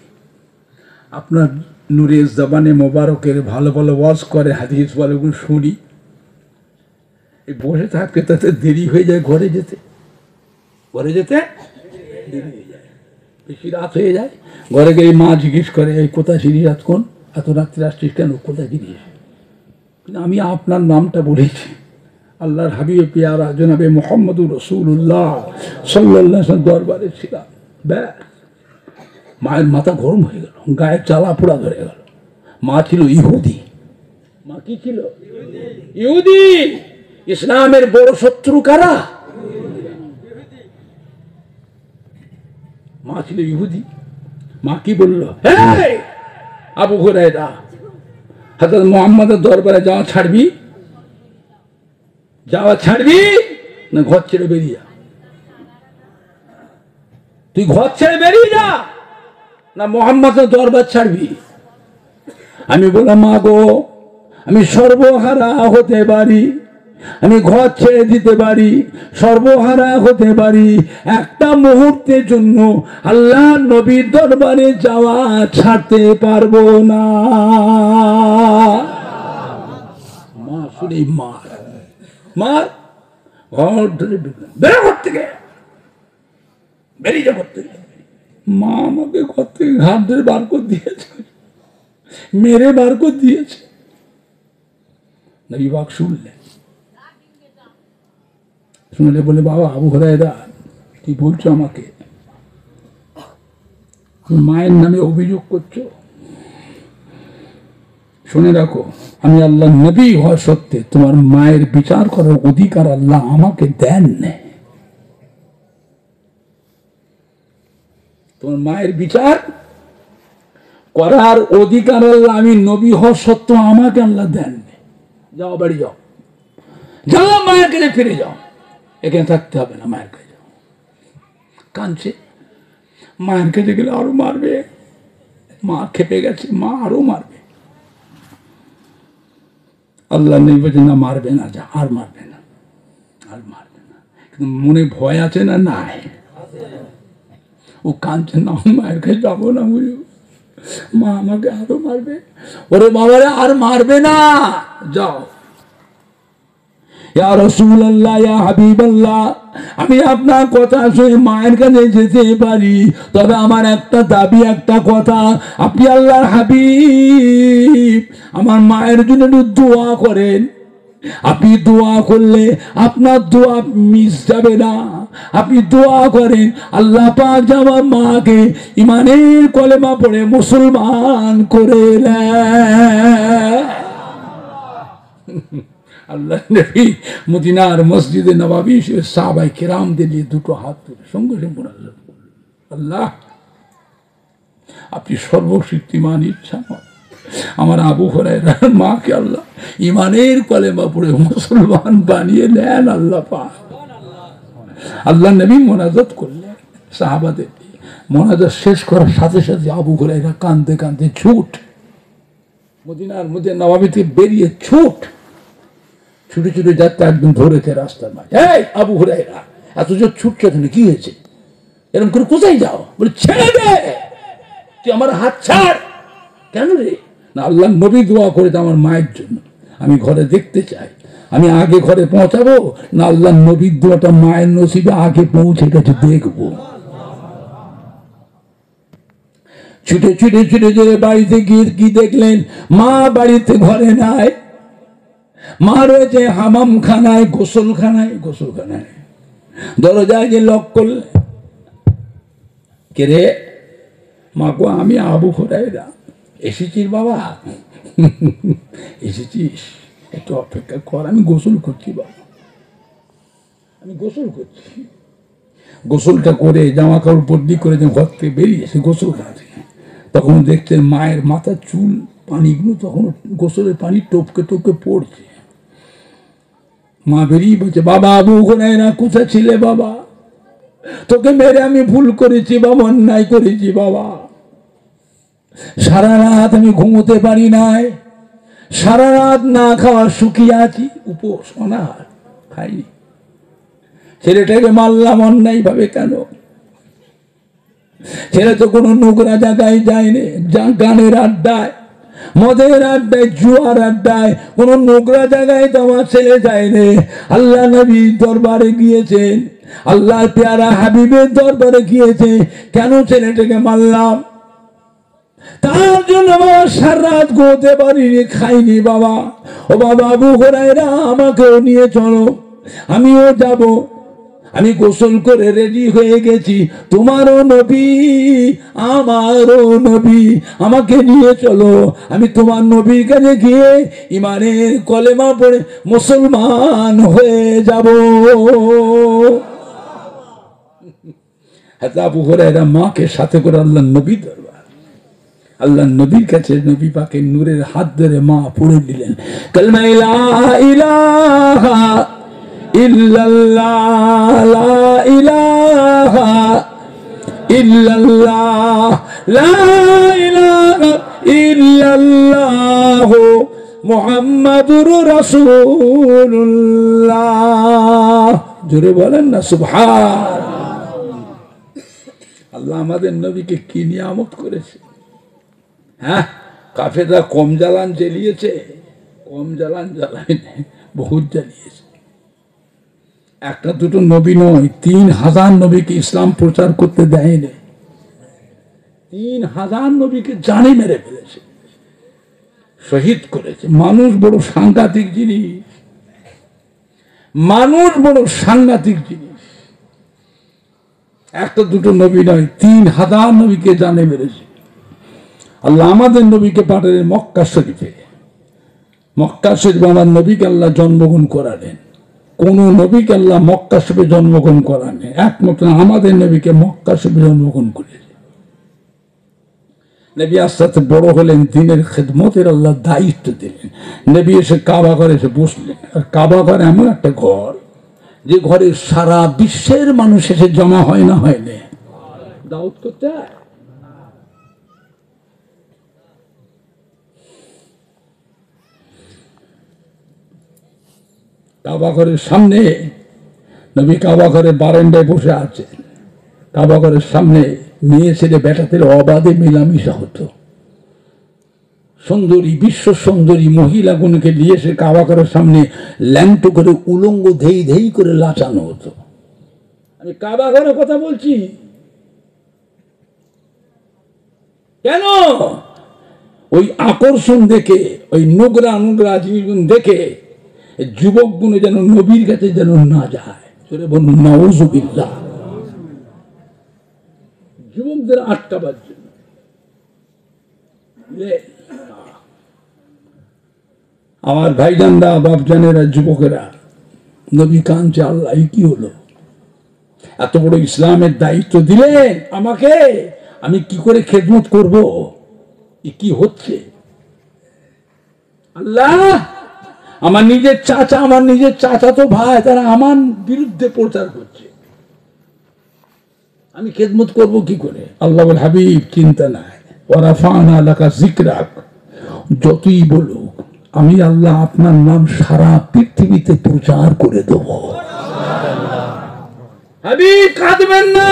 আপনার নূরের জবানে মোবারকের ভালো ভালো ওয়াজ করে, হাদিস বলে, ওগুলো শুনি। এই বসে থাকতে তাতে দেরি হয়ে যায় ঘরে যেতে। ঘরে যেতে দেরি হয়ে যায়, বেশি রাত হয়ে যায়। ঘরে গিয়ে মা জিজ্ঞেস করে, এই কোথায় ছিলিস এতক্ষণ, এত রাত্রে আসছিস কেন, কোথায় গিয়েছিস? কিন্তু আমি আপনার নামটা বলেছি, আল্লাহর হাবিবে পেয়ারা জনাবে মুহাম্মদুর রাসূলুল্লাহ সাল্লাল্লাহু আলাইহি ওয়াসাল্লাম দরবারে ছিলাম। ব্যাস, মায়ের মাথা গরম হয়ে গেল, গায়ে জ্বালা পোড়া ধরে গেল। মা ছিল ইহুদি। মা কি ছিল? ইহুদি। ইসলামের বড় শত্রু কারা? মা ছিল ইহুদি। মা কি বলল? এই আবু হুরায়রা, হযরত মুহাম্মদের দরবারে যাওয়া ছাড়বি? যাওয়া ছাড়বি না ঘর ছেড়ে বেরিয়ে যা? তুই ঘর ছেড়ে বেরিয়ে যা না মুহাম্মদের দরবার ছাড়বি? আমি বললাম, মা গো, আমি সর্বহারা হতে পারি, আমি ঘর ছেড়ে দিতে পারি, সর্বহারা হতে পারি, একটা মুহূর্তের জন্য আল্লাহ নবীর দরবারে যাওয়া ছাড়তে পারবো না। মা শুনে মার মার, ঘর ধরে বেরো ঘর থেকে, বেরিয়ে যা ঘর থেকে। মা আমাকে ঘর থেকে ঘাট ধরে বার করে দিয়েছে, মেরে বার করে দিয়েছে। নবী পাক শুনলেন, শুনলে বলে, বাবা আবু হুরায়রা, কি বলছো আমাকে? মায়ের নামে অভিযোগ করছো? শুনে রাখো, আমি আল্লাহ নবী হওয়া সত্ত্বে তোমার মায়ের বিচার করার অধিকার আল্লাহ আমাকে দেন না। তোমার মায়ের বিচার করার অধিকার আল্লাহ আমি নবী হওয়া সত্ত্বেও আমাকে আল্লাহ দেন না। যাও বাড়ি যাও, যাও মায়ের কাছে ফিরে যাও, এখানে থাকতে হবে না, মায়ের কাছে যাও। কাঁদছে। মায়ের কাছে গেলে আরো মারবে, মা খেপে গেছে, মা আরো মারবে। আল্লাহ নেই বলছে, না মারবে না, যা, আর মারবে না, আর মারবে না। কিন্তু মনে ভয় আছে না? নাই। ও কাঁদছে, না মায়ের কাছে যাবো না, বুঝো মা আমাকে আরো মারবে। ওরে বাবারে, আর মারবে না, যাও। ইয়া রাসূলুল্লাহ ইয়া হাবিবাল্লাহ, আমি আপনার কথা শুনে মায়ের কাছে যেতে পারি, তবে আমার একটা দাবি, একটা কথা, আপনি আল্লাহর হাবিব, আমার মায়ের জন্য একটু দোয়া করেন। আপনি দোয়া করলে আপনার দোয়া মিস যাবে না। আপনি দোয়া করেন, আল্লাহ পাক যে আমার মাকে ইমানের কলেমা পড়ে মুসলমান করে নেয়। আল্লাহ নবী মদিনার মসজিদে নববী সাহাবায়ে কেরামদের নিয়ে দুটো হাত তুলে সঙ্গে সঙ্গে মোনাজাত করলেন, আল্লাহ আপনি সর্বশক্তিমান, ইচ্ছা আমার আবু হুরায়রার মাকে আল্লাহ ইমানের কলেমা পড়ে মুসলমান বানিয়ে নেন আল্লাহ পাক। আল্লাহ নবী মোনাজাত করলেন সাহাবাদের। মোনাজাত শেষ করার সাথে সাথে আবু হুরায়রা কাঁদতে কাঁদতে ছুট, মদিনার মধ্যে নববীতে বেরিয়ে ছুট, ছুটে ছুটে যাচ্ছে, একদম ধরেছে রাস্তার মাঝে। এই আবু হুরায়রা, এত জোর ছুটছে কেন, কি হয়েছে? এরকম করে কোথায় যাও? বলে, ছেড়ে দে, তুই আমার হাত ছাড়। কেন রে? না আল্লাহ নবী দোয়া করে আমার মায়ের জন্য, আমি ঘরে দেখতে চাই। আমি আগে ঘরে পৌঁছাবো না আল্লাহ নবীর দোয়াটা মায়ের নসিবে আগে পৌঁছে গেছে দেখবো। ছুটে ছুটে ছুটে ছুটে বাড়িতে গিয়ে কি দেখলেন? মা বাড়িতে ঘরে নাই, মা রয়েছে হামামখানায়, গোসলখানায়। দরজায় যে লক করলে, কে রে? মা গো, আমি আবু হুরায়রা। এসেছিস বাবা? এসেছিস, একটু অপেক্ষা কর, আমি গোসল করছি বাবা, আমি গোসল করছি। গোসলটা করে জামা কাপড় বদলি করে ঘর থেকে বেরিয়েছে গোসলখানা থেকে, তখন দেখছেন মায়ের মাথার চুল পানিগুলো তখন গোসলের পানি টপকে টপকে পড়ছে। মা বেরিয়ে বলছে, বাবা আবু হুরায়রা কোথায় ছিলে বাবা? তোকে মেরে আমি ভুল করেছি বাবা, অন্যায় করেছি বাবা। সারা রাত আমি ঘুমোতে পারি নাই, সারা রাত না খাওয়া শুকিয়ে আছি, উপোস অনাহার, খাইনি। ছেলেটাকে মারলাম অন্যায় ভাবে কেন? ছেলে তো কোনো নোংরা জায়গায় যায়নি, গানের আড্ডায়, মদের আড্ডায়, জুয়ার আড্ডায়, কোনো নোংরা জায়গায় তো আমার ছেলে যায়নি। আল্লাহ নবী দরবারে গিয়েছেন, আল্লাহ পেয়ারা হাবিবের দরবারে গিয়েছে, কেন ছেলেটাকে মারলাম? তার জন্য বাবা সারা রাত ঘুমোতে পারিনি, খাইনি বাবা। ও বাবা আবু হুরায়রা, আমাকেও নিয়ে চলো, আমিও যাব। আমি গোসল করে রেডি হয়ে গেছি, তোমারও নবী আমারও নবী, আমাকে নিয়ে চলো, আমি তোমার নবীর কাছে গিয়ে ইমানের কলেমা পড়ে মুসলমান হয়ে যাব। আবু হুরায়রা মাকে সাথে করে আল্লাহ নবী দরবার, আল্লাহ নবীর কাছে নবী পাকের নূরের হাত ধরে মা পড়ে দিলেন কালেমা লা ইলাহা ইল্লাল্লাহ, লা ইলাহা ইল্লাল্লাহ, লা ইলাহা ইল্লাল্লাহ মুহাম্মাদুর রাসূলুল্লাহ। জোরে বলেন না সুবহান। আল্লাহ আমাদের নবীকে কি নিয়ামত করেছে। হ্যাঁ, কাফেররা কম জ্বালান জ্বালিয়েছে? কম জ্বালান জ্বালায়নি, বহুত জ্বালিয়েছে। একটা দুটো নবী নয়, 3000 নবীকে ইসলাম প্রচার করতে দেয়নি। 3000 নবীকে জানে মেরে ফেলেছে, শহীদ করেছে। মানুষ বড় সাংঘাতিক জিনিস, মানুষ বড় সাংঘাতিক জিনিস। একটা দুটো নবী নয়, 3000 নবীকে জানে মেরেছে। আল্লাহ আমাদের নবীকে পাঠালেন মক্কা শরীফে। মক্কা শরীফে আমার নবীকে আল্লাহ জন্মগ্রহণ করালেন। কোন নবীকে আল্লাহ মক্কা শরীফে জন্মগ্রহণ করালেন, একমাত্র আমাদের নবীকে মক্কা শরীফে জন্মগ্রহণ করেছে। নবী আস্তে আস্তে বড় হলেন, দিনের খেদমতের আল্লাহ দায়িত্ব দিলেন। নবী এসে কাবা ঘরে এসে বসলেন। আর কাবা ঘর এমন একটা ঘর, যে ঘরে সারা বিশ্বের মানুষ এসে জমা হয় না, হয়নি দাওয়াত করতে হয়। কাবা ঘরের সামনে নবী কাবা ঘরের বারান্দায় বসে আছে। কাবা ঘরের সামনে মেয়ে ছেলে বেটাদের অবাধে মেলামেশা হতো। সুন্দরী, বিশ্ব সুন্দরী মহিলাগুলোকে নিয়ে এসে কাবা ঘরের সামনে ল্যাংটো করে উলঙ্গ ধেই ধেই করে লাচানো হতো। আমি কাবা ঘরের কথা বলছি কেন? ওই আকর্ষণ দেখে, ওই নোংরা নোংরা জিনিসগুলো দেখে যুবকগুলো যেন নবীর কাছে যেন না যায়। চলে বলুন নাউযুবিল্লাহ। যুবকদের আটকাবার জন্য। আমার ভাইজানরা, বাপজানেরা, যুবকেরা, নবী কাঁদছে, আল্লাহ কি হলো? এত বড় ইসলামের দায়িত্ব দিলেন আমাকে, আমি কি করে খেদমত করব? কি হচ্ছে? আল্লাহ, আমার নিজের চাচা, আমার নিজের চাচাতো ভাই, তারা আমার বিরুদ্ধে প্রচার করছে, আমি খেদমত করব কি করে? আল্লাহ বলে, হাবিব চিন্তা নাই, ওয়ারাফানা লাকা যিকরাক, যতই বলুক আমি আল্লাহ আপনার নাম সারা পৃথিবীতে প্রচার করে দেব। হাবিব কাঁদবেন না,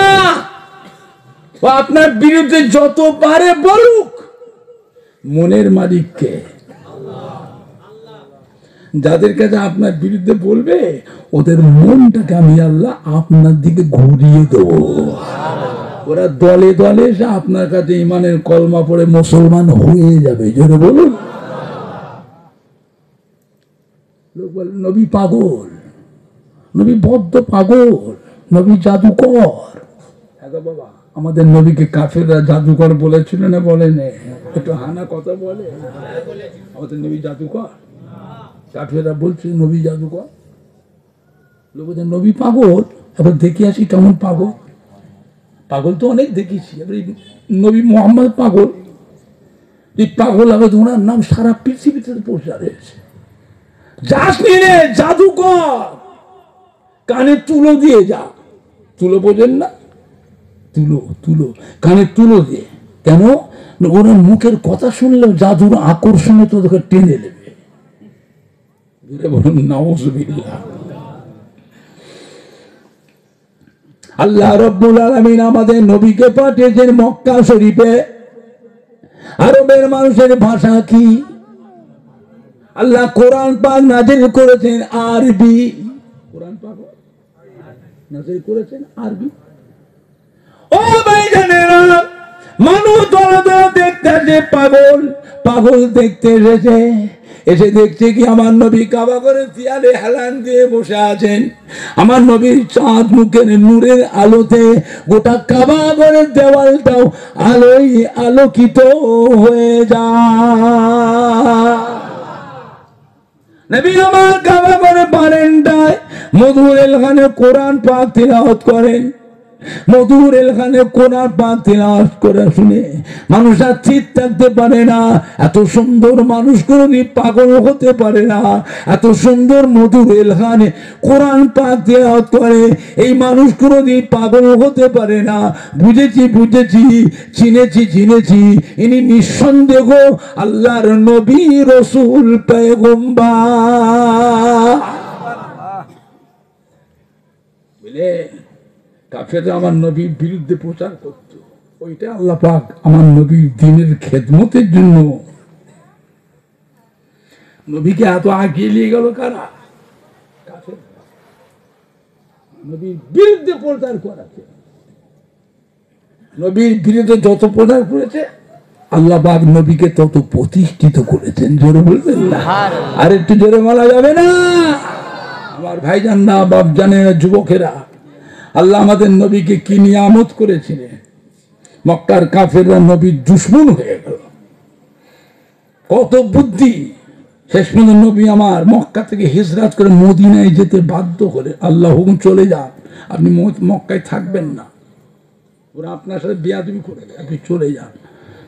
আপনার বিরুদ্ধে যত পারে বলুক, মনের মালিককে। যাদের কাছে আপনার বিরুদ্ধে বলবে, ওদের মনটাকে আমি আল্লাহ আপনার দিকে ঘুরিয়ে দেবো। ওরা দলে দলে এসে আপনার কাছে ইমানের কলমা পড়ে মুসলমান হয়ে যাবে, জোরে বলুন। লোক বলে নবী পাগল, নবী বদ্ধ পাগল, নবী জাদুকর। বাবা, আমাদের নবীকে কাফেররা জাদুকর বলেছিল না বলেন? একটু হানা কথা বলে, আমাদের নবী জাদুকর। কাফেররা বলছে নবী জাদুকর। লোক বলছে নবী পাগল। এবার দেখে আসি কেমন পাগল। পাগল তো অনেক দেখেছি, এবার নবী মোহাম্মদ পাগল। এই পাগল হবে ওনার নাম সারা পৃথিবীতে প্রচার হয়েছে। যাস নিয়ে জাদুকর, কানে তুলো দিয়ে যা। তুলো বোঝেন না? তুলো, তুলো কানে তুলো দিয়ে। কেন? ওনার মুখের কথা শুনলেও জাদুর আকর্ষণে তো তোকে টেনে নেবে। বলুন নাউজুবিল্লাহ। আল্লাহ রাব্বুল আলামিন আমাদের নবীকে পাঠিয়েছেন মক্কা শরীফে। আরবের মানুষের ভাষা কি? আল্লাহ কোরআন পাক নাযিল করেছেন আরবি। কোরআন পাক নাযিল করেছেন আরবি। ও ভাইজানেরা, মানুষ দলে দলে দেখতে আসে, পাগল পাগল দেখতে এসেছে। এসে দেখছে কি আমার নবী কাবা করে দেয়ালে হেলান দিয়ে বসে আছেন। আমার নবীর চাঁদ মুখের নূরের আলোতে গোটা কাবা করে দেওয়ালটাও আলোয় আলোকিত হয়ে যায়। নবী আমার কাবা করে বারান্দায় মধুর এলাকানে কোরআন পাক তিলাওয়াত করেন। মধুর এলাকানে কোরআন পাক তিলাওয়াত করে শুনে মানুষ আর ঠিক থাকতে পারে না। এত সুন্দর মানুষ কোনদিন পাগল হতে পারে না। এত সুন্দর মধুর এলাকানে কোরআন পাক তিলাওয়াত করে এই মানুষ কোনদিন পাগল হতে পারে না। বুঝেছি বুঝেছি, চিনেছি চিনেছি, ইনি নিঃসন্দেহ আল্লাহর নবী রাসূল পয়গম্বর। বুঝলে, কাফেররা আমার নবীর বিরুদ্ধে প্রচার করত, ওইটা আল্লাহ পাক আমার নবীর দ্বীনের খেদমতের জন্য নবীকে এত আগিয়ে নিয়ে গেল। কারা? কাফেররা। নবীর বিরুদ্ধে প্রচার করাছে। নবীর বিরুদ্ধে যত প্রচার করেছে আল্লাহ পাক নবীকে তত প্রতিষ্ঠিত করেছেন। জোরে বলবেন না? আর একটু জোরে বলা যাবে না? আমার ভাইজান না, বাপ জানেরা, যুবকেরা, আল্লাহ আমাদের নবীকে কি নিয়ামত করেছিলেন। মক্কার কাফেররা নবীর দুশমন হয়ে গেল। কত বুদ্ধি! শেষ পর্যন্ত নবী আমার মক্কা থেকে হিজরত করে মদিনায় যেতে বাধ্য করে। আল্লাহ হুকুম, চলে যান, আপনি মক্কায় থাকবেন না, ওরা আপনার সাথে বেয়াদবি করে, আপনি চলে যান।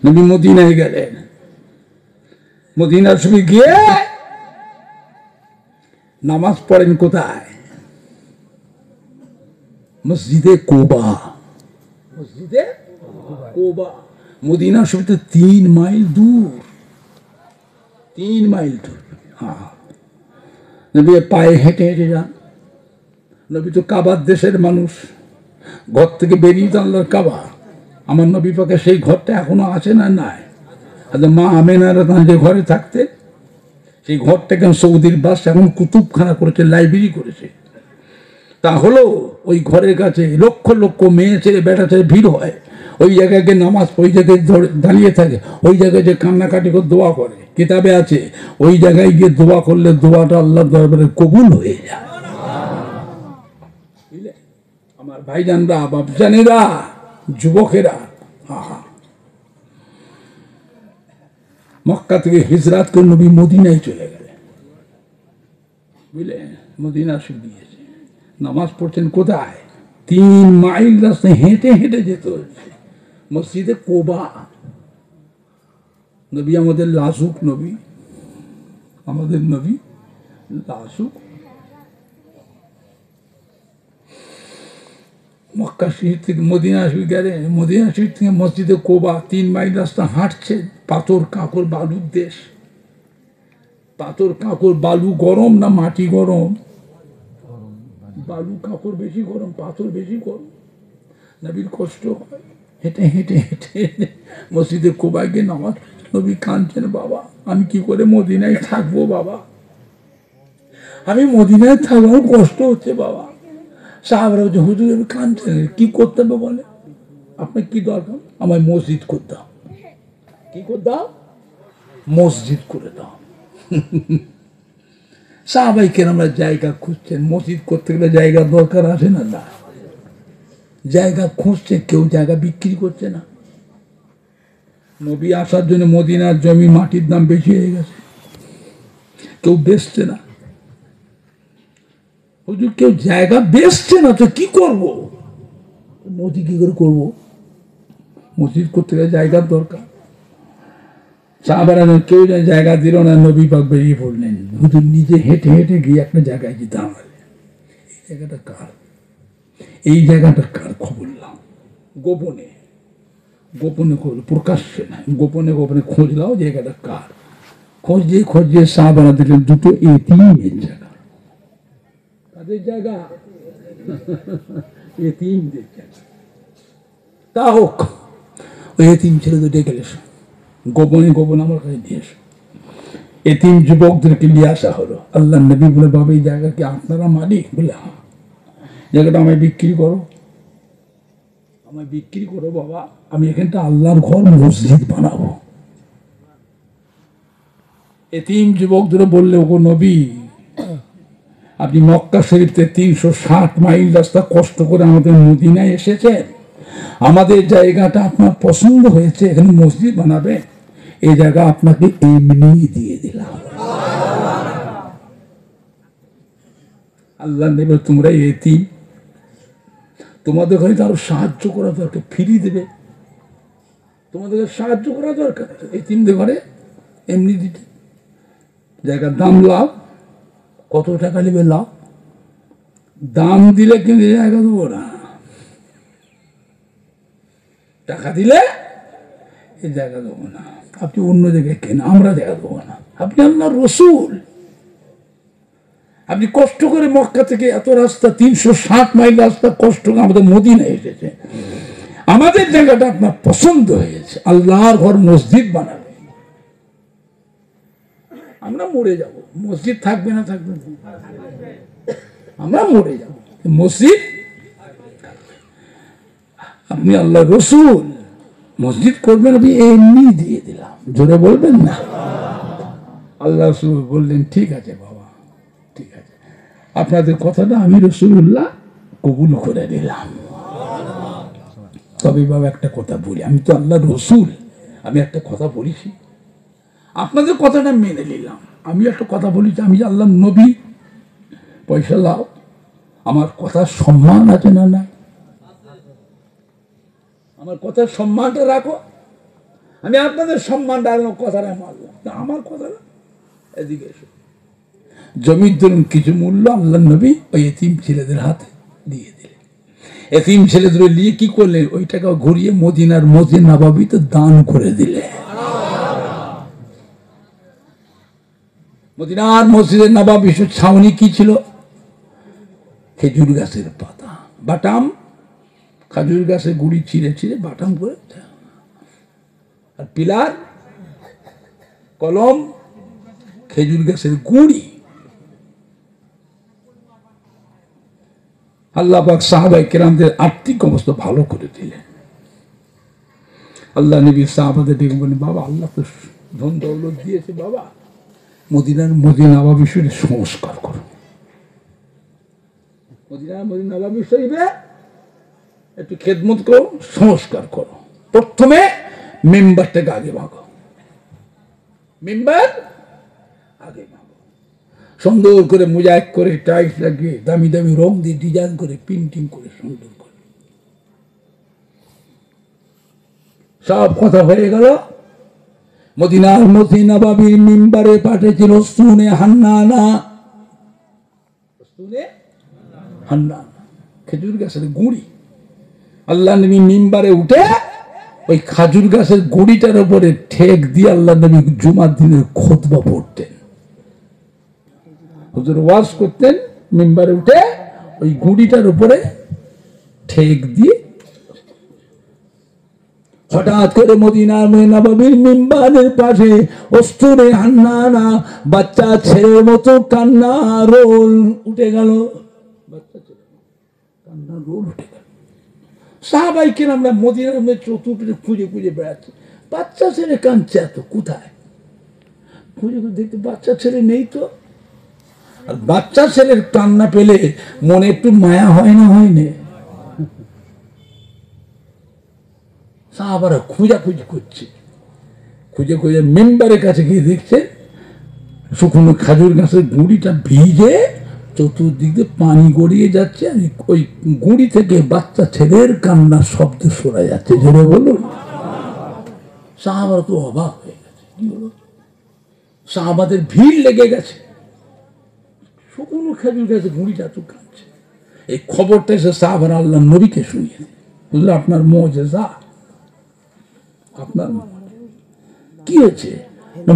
নবী মদিনায় গেলেন। মদিনার সময় গিয়ে নামাজ পড়েন কোথায়? মসজিদে কোবা। মসজিদে কোবা মদিনা শরীফ 3 মাইল দূর। 3 মাইল দূর। নবী পায়ে হেঁটে হেঁটে যান। নবী তো কাবার দেশের মানুষ। ঘর থেকে বেরিয়ে তো আল্লাহর কাবা। আমার নবী পাকে সেই ঘরটা এখনো আছে না? নাই। মা আমেনারা যে ঘরে থাকতে, সেই ঘরটাকে সৌদির বাদশা এখন কুতুবখানা করেছে, লাইব্রেরি করেছে। তা হলো ওই ঘরের কাছে লক্ষ লক্ষ মেয়ে ছেলে বেটা ছেলে ভিড় হয়। ওই জায়গায় গিয়ে নামাজ, ওই জায়গায় দাঁড়িয়ে থাকে, ওই জায়গায় যে কান্নাকাটি করে দোয়া করে, কিতাবে আছে ওই জায়গায় গিয়ে দোয়া করলে দোয়াটা আল্লাহর দরবারে কবুল হয়ে যায়। বুঝলে আমার ভাইজানরা, বাপজানেরা, যুবকেরা, মক্কা থেকে হিজরত করে নবী মদিনায় চলে গেলেন। বুঝলে, মদিনা শুনিয়েছে। নামাজ পড়ছেন কোথায়? 3 মাইল রাস্তায় হেঁটে হেঁটে যেতে হচ্ছে মসজিদে কোবা। নবী আমাদের লাজুক নবী, আমাদের নবী লাজুক। মক্কা শরীফ থেকে মদিনা শরীফ গেলেন। মদিনা শরীফ থেকে মসজিদে কোবা 3 মাইল রাস্তা হাঁটছে। পাথর কাঁকর বালুর দেশ। পাথর কাঁকর বালু গরম না মাটি গরম? বালু কাঁকর বেশি গরম, পাথর বেশি গরম। নবীর কষ্ট হয়। হেঁটে হেঁটে হেঁটে হেঁটে মসজিদে কোবায় গিয়ে নামাজ। নবী কাঁদছেন, বাবা আমি কি করে মদিনায় থাকবো বাবা, আমি মদিনায় থাকবার কষ্ট হচ্ছে বাবা। সাহাবারা বলছে, হুজুর কাঁদছেন, কি করতে হবে বলে? আপনার কি দরকার? আমায় মসজিদ করে দাও। কি করে দাও? মসজিদ করে দাও। সাহাবাই কেরামরা জায়গা খুঁজছেন, মসজিদ করতে গেলে জায়গার দরকার আছে না? না, জায়গা খুঁজছে, কেউ জায়গা বিক্রি করছে না। নবী আসার জন্য মদিনার জমি মাটির দাম বেশি হয়ে গেছে, কেউ বেচছে না। হুজুর কেউ জায়গা বেচছে না, তো কি করবো? মসজিদ কি করে করবো? মসজিদ করতে গেলে জায়গার দরকার। সাহাবারা কেউ জায়গা দিল না, নবী পাক বেরিয়ে পড়লেন। হুজুর নিজে হেঁটে হেঁটে গিয়ে একটা জায়গায় গিয়ে দাঁড়ালেন। এই জায়গাটা কার? এই জায়গাটা কার? খবর নাও। গোপনে গোপনে খোঁজ, প্রকাশ্যে না, গোপনে গোপনে খোঁজ নাও জায়গাটা কার। খোঁজ দিয়ে সাহাবারা দেখলেন দুটো এতিমের জায়গা। কাদের জায়গা? এতিমদের জায়গা। তা হোক, ওই এতিম ছেলেদের ডেকে এসো, গোপনে গোপনে আমার কাছে নিয়ে এসো। এতিম যুবকদেরকে নিয়ে আসা হলো। আল্লাহ নবী বলে, বাবা এই জায়গা কি আপনারা মালিক? বলে হ্যাঁ। জায়গাটা আমায় বিক্রি করো, আমায় বিক্রি করো বাবা, আমি এখানটা আল্লাহর ঘর মসজিদ বানাবো। এতিম যুবকদের বললে, ওগো নবী, আপনি মক্কা শরীফ থেকে 360 মাইল রাস্তা কষ্ট করে আমাদের মদিনায় এসেছেন, আমাদের জায়গাটা আপনার পছন্দ হয়েছে, এখানে মসজিদ বানাবে, এই জায়গা আপনাকে এমনি দিয়ে দিলাম। আল্লাহ নেবে, তোমরা এতিম, তোমাদের ঘরে আরো সাহায্য করা দরকার, ফিরিয়ে দেবে, তোমাদের সাহায্য করা দরকার। এতিমদের ঘরে এমনি দিতে, জায়গার দাম লাভ। কত টাকা নেবে লাভ? দাম দিলে কিন্তু জায়গা দেবো না, টাকা দিলে এই জায়গা দেবো না, আপনি অন্য জায়গায় কেন, আমরা জায়গা দেবো না। আপনি আল্লাহর রসুল, আপনি কষ্ট করে মক্কা থেকে এত রাস্তা 360 মাইল রাস্তা কষ্ট করে আমাদের মদিনায় এসেছে, আমাদের জায়গাটা আপনার পছন্দ হয়েছে, আল্লাহর ঘর মসজিদ বানাবে। আমরা মরে যাব, মসজিদ থাকবে না? থাকবে না, আমরা মরে যাব, মসজিদ। আপনি আল্লাহ রসুল, মসজিদ করবেন, আমি এমনি দিয়ে দিলাম। জোরে বলবেন না? আল্লাহ রসুল বললেন, ঠিক আছে বাবা, ঠিক আছে, আপনাদের কথাটা আমি রসুল্লাহ কবুল করে নিলাম। তবে বাবা একটা কথা বলি, আমি তো আল্লাহ রসুল, আমি একটা কথা বলেছি, আপনাদের কথাটা মেনে নিলাম। আমি একটা কথা বলেছি, আমি আল্লাহ নবী, পয়সা লাও, আমার কথার সম্মান আছে না? না, আমার কথার সম্মানটা রাখো। আমি আপনাদের সম্মানটা কথাটা মানলাম, আমার কথাটা এদিকে এসো। জমির ধরুন কিছু মূল্য আল্লাহ নবী ওই এতিম ছেলেদের হাতে দিয়ে দিলেন। এতিম ছেলেদের নিয়ে কি করলেন? ওই টাকা ঘুরিয়ে মদিনার মসজিদ নববীতে দান করে দিলেন। মদিনার মসজিদের নববীর ছাউনি কি ছিল? খেজুর গাছের পাতা, বাটাম, খাজুর গাছের গুড়ি ছিঁড়ে ছিঁড়ে বাটাম করে, আর পিলার, কলম, খেজুর গাছের গুড়ি। আল্লাহ পাক সাহাবায়ে কেরামদের আর্থিক অবস্থা ভালো করে দিলেন। আল্লাহ নবী সাহাবাদের ডেকে বলেন, বাবা আল্লাহ তো ধন দৌলত দিয়েছে, বাবা মদিনার মসজিদ নববী শরীফ সংস্কার করো, মদিনার মসজিদ নববী শরীফে একটু খেদমত করো, সংস্কার করো। প্রথমে মেম্বারটাকে আগে ভাগো, মেম্বার আগে ভাগো, সুন্দর করে মোজাইক করে টাইলস লাগিয়ে দামি দামি রং দিয়ে ডিজাইন করে প্রিন্টিং করে সুন্দর করে সব কথা হয়ে গেল। মদিনার মসজিদ নববীর মিম্বারে পাঠিয়েছিল সুনে হান্নানা, খেজুর গাছের গুঁড়ি। আল্লাহ নবী মিম্বারে উঠে ওই খাজুর গাছের গুঁড়িটার উপরে ঠেক দিয়ে আল্লাহ নবী জুমার দিনের খুতবা পড়তেন, হুজুর ওয়াজ করতেন, মিম্বারে উঠে ওই গুঁড়িটার উপরে ঠেক দিয়ে। হঠাৎ করে মদিনার নববীর মিম্বারের পাশে অস্তুরে হান্নানা বাচ্চা ছেলের মতো কান্না রোল উঠে গেল, বাচ্চা ছেলে কান্না রোল উঠে গেল। সাহাবাই কেন আমরা মদিনার মধ্যে চতুর্থে খুঁজে খুঁজে বেড়াচ্ছি, বাচ্চা ছেলে কাঁদছে এত, কোথায় খুঁজে খুঁজে দেখতে বাচ্চা ছেলে নেই তো। আর বাচ্চা ছেলের কান্না পেলে মনে একটু মায়া হয় না, হয় না? সাহাবারা খুঁজাখুঁজি করছে, খুঁজে খুঁজে মেম্বারের কাছে গিয়ে দেখছে শুকনো খেজুর গাছের গুঁড়িটা ভিজে চতুর্দিক দিয়ে পানি গড়িয়ে যাচ্ছে, আর ওই গুঁড়ি থেকে বাচ্চা ছেলের কান্নার শব্দ শোনা যাচ্ছে। জোরে বলুন। সাহাবারা তো অবাক হয়ে গেছে, কি হলো? সাহাবাদের ভিড় লেগে গেছে, শুকনো খেজুর গাছে গুঁড়িটা তো কাঁদছে। এই খবরটা এসে সাহাবারা আল্লাহ নবীকে শুনিয়ে দেয়, বুঝলো আপনার মুজিজা, আপনার কি হয়েছে?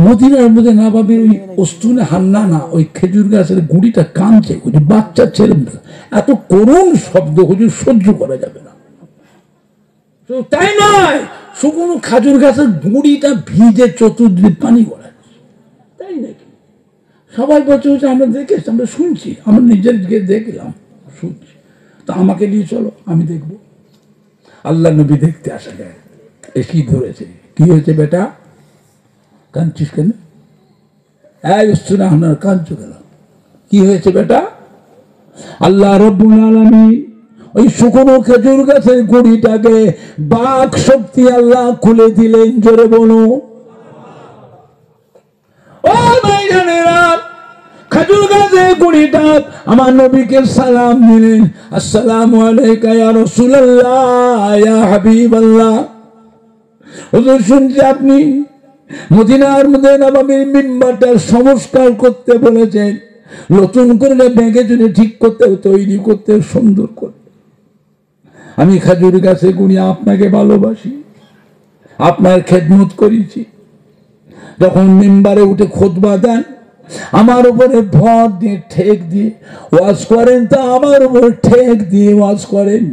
মদিনার মধ্যে নববীর ওই উস্তুনে হান্নানা ওই খেজুর গাছের গুঁড়িটা কাঁদছে, ওই বাচ্চা ছেলে, এত করুণ শব্দ হুজুর সহ্য করা যাবে না। তাই নয়, শুকনো খেজুর গাছের গুঁড়িটা ভিজে চতুর্দিক পানি গড়াচ্ছে, তাই নাকি? সবাই বলছে হচ্ছে আমরা দেখেছি, আমরা শুনছি, আমরা নিজের দিকে দেখলাম, শুনছি, তা আমাকে নিয়ে চলো, আমি দেখবো। আল্লাহ নবী দেখতে আসা যায়, এ কি ধরেছে, কি হয়েছে বেটা, কাঁদছিস কেন? কাঁদছো কেন? কি হয়েছে বেটা? আল্লাহ রাব্বুল আলামিন ওই শুকনো খেজুর গাছের গুঁড়িটাকে বাক শক্তি আল্লাহ খুলে দিলেন। জোরে বলো। ও ভাইজানেরা, খেজুর গাছের গুঁড়িটা আমার নবীকে সালাম দিলেন, আসসালামু আলাইকা ইয়া রাসূলুল্লাহ ইয়া হাবিবাল্লাহ। হুজুর শুনছি আপনি মদিনার মধ্যে নববীর মিম্বারটা সংস্কার করতে বলেছেন, নতুন করে ভেঙে চুনে ঠিক করতে, তৈরি করতে, সুন্দর করতে। আমি খেজুর গাছে গুঁড়ি আপনাকে ভালোবাসি, আপনার খেদমত করেছি। যখন মিম্বারে উঠে খুতবা দেন, আমার উপরে ভর দিয়ে ঠেক দিয়ে ওয়াজ করেন, তা আমার উপরে ঠেক দিয়ে ওয়াজ করেন।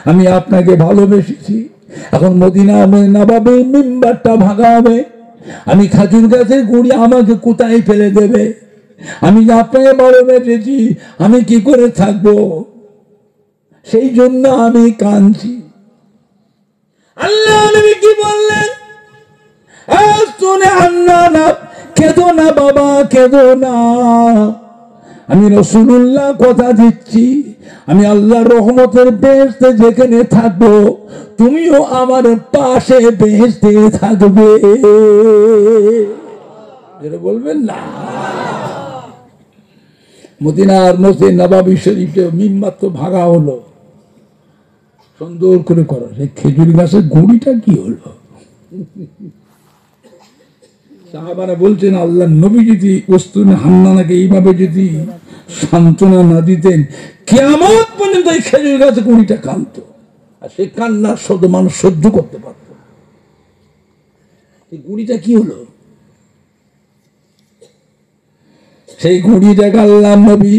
আমি আপনাকে ভালোবেসেছি। এখন মদিনা নববীর মিম্বারটা ভাঙা হবে, আমি খেজুর গাছের গুঁড়ি আমাকে কোথায় ফেলে দেবে? আমি যে আপনাকে ভালোবেসেছি, আমি কি করে থাকবো? সেই জন্য আমি কাঁদছি। আল্লাহ নবী কি বললেন? কেঁদো না বাবা, কেঁদো না। আমি রাসূলুল্লাহ কথা দিচ্ছি, আমি আল্লাহর রহমতের বেহেশতে যেখানে থাকবো, তুমিও আমার পাশে বেহেশতে থাকবে। যেটা বলবেন না। মদিনার মসজিদ নববী শরীফে মিম্বার তো ভাঙা হলো, সুন্দর করে করা, সেই খেজুর গাছের গুঁড়িটা কি হলো? সাহাবারা বলছেন আল্লাহ নবী যদি উস্তুনে হান্নানাকে এইভাবে যদি সান্ত্বনা না দিতেন, কিয়ামত পর্যন্ত এই খেজুর গাছের গুঁড়িটা কাঁদতো, আর সেই কান্নার শব্দ মানুষ সহ্য করতে পারত। এই গুঁড়িটা কি হলো? সেই গুঁড়িটাকে আল্লাহ নবী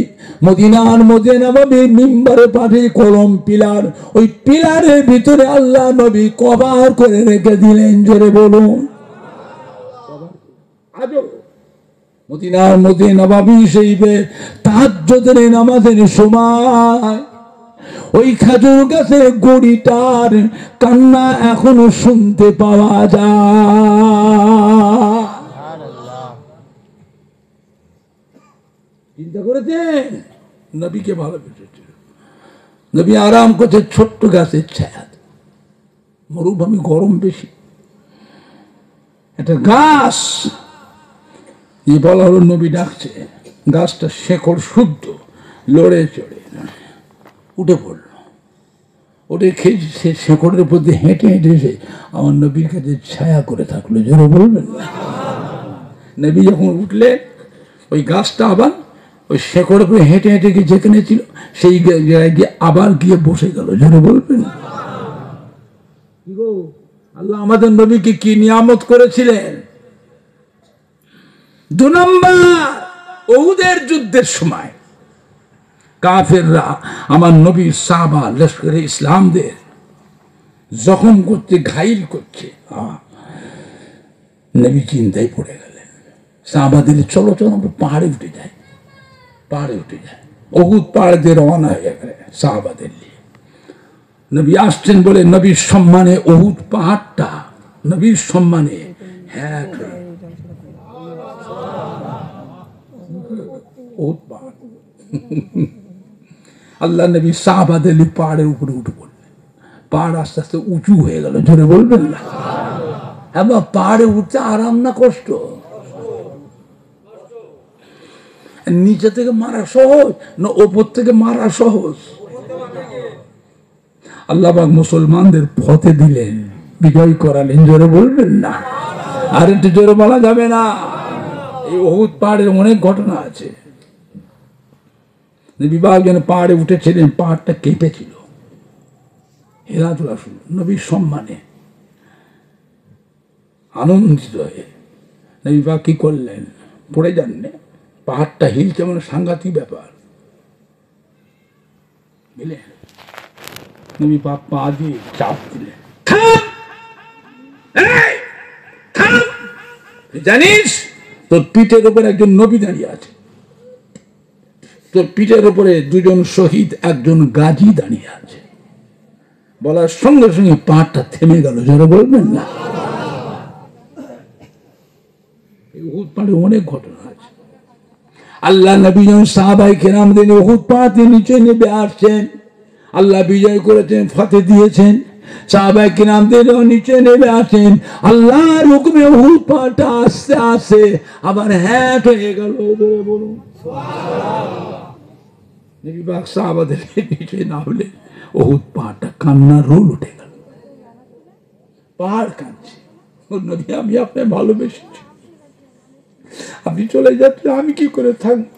মদিনার মধ্যে নববী মিম্বারে পাঠিয়ে কলম পিলার, ওই পিলারের ভিতরে আল্লাহ নবী কভার করে রেখে দিলেন। জোরে বলুন। আজও মদিনার মধ্যে নববী শরীফে তাহাজ্জুদের নামাজের সময় ওই খেজুর গাছের গুঁড়িটার কান্না এখনো শুনতে পাওয়া যায়। চিন্তা করেছেন? নবীকে ভালোবেসেছে, নবী আরাম করছে ছোট্ট গাছের ছায়া, মরুভূমি, গরম বেশি, একটা গাছ বলা হলো, নবী ডাকছে, গাছটা শেকড় শুদ্ধ, লড়ে চড়ে উঠে পড়লো, ওটা খেয়েছে, সে শেকড়ের উপর দিয়ে হেঁটে হেঁটে এসে আমার নবীর কাছে ছায়া করে থাকলো। জোরে বলবেন। নবী যখন উঠলে ওই গাছটা আবার ওই শেকড়ের উপরে হেঁটে হেঁটে গিয়ে যেখানে ছিল সেই জায়গায় গিয়ে আবার গিয়ে বসে গেল। জোরে বলবেন। আল্লাহ আমাদের নবীকে কি নিয়ামত করেছিলেন। 2 নম্বর, উহুদের যুদ্ধের সময় কাফেররা আমার নবী সাহাবা লস্করে ইসলামদের জখম করতে, ঘাইল করছে। নবী চিন্তায় পড়ে গেলেন। সাহাবাদের চলো চলো আমরা পাহাড়ে উঠে যাই, পাহাড়ে উঠে যায়। উহুদ পাহাড় দিয়ে রওনা হয়ে গেলে সাহাবাদের নিয়ে নবী আসছেন বলে নবীর সম্মানে উহুদ পাহাড়টা নবীর সম্মানে হ্যাঁ উহুদ পাহাড় আল্লাহ নবী সাহাবাদের পাহাড়ের উপরে উঠে পড়লেন। পাহাড় আস্তে আস্তে উঁচু হয়ে গেল, জোরে বলবেন না? হ্যাঁ, পাহাড়ে উঠতে আরাম না কষ্ট? নিচে থেকে মারা সহজ না ওপর থেকে মারা সহজ? আল্লাহ পাক মুসলমানদের ফতে দিলেন, বিজয় করালেন, জোরে বলবেন না? আর একটু জোরে বলা যাবে না? এই উহুদ পাহাড়ের অনেক ঘটনা আছে। বিবাহ যেন পাহাড়ে উঠেছিলেন, পাহাড়টা কেঁপেছিল, হেরাতুল রাসূল নবীর সম্মানে আনন্দিত হয়ে বিবাহ কি করলেন, পড়ে যাননি, পাহাড়টা হিলছে, মানে সাংঘাতিক ব্যাপার। বুঝলেন? নবী পাক পা দিয়ে চাপ দিলেন, জানিস তোর পিঠের উপর একজন নবী দাঁড়িয়ে আছে, তোর পিঠের উপরে দুজন শহীদ, একজন গাজী দাঁড়িয়ে আছে। বলার সঙ্গে সঙ্গে পাহাড়টা থেমে গেল, যারা বলবেন না? উহুদ পাহাড়ে অনেক ঘটনা আছে। আল্লাহ নবী যখন সাহাবায়ে কেরামদের উহুদ পাহাড়ে নিচে নেমে আসছেন, আল্লাহ বিজয় করেছেন, ফতে দিয়েছেন, সাহাবায়ে কেরামদের নিচে নেমে আসেন, আল্লাহর হুকুমে উহুদ পাহাড়টা আস্তে আস্তে আবার হ্যাট হয়ে গেল, বলুন সুবহানাল্লাহ। নবী পাক সাহাবাদের নিচে নামলেন, উহুদ পাহাড়টা কান্নার রোল উঠে গেল, পাহাড় কাঁদছে, নবী আমি আপনাকে ভালোবেসেছি, আপনি চলে যাচ্ছেন, আমি কি করে থাকবো?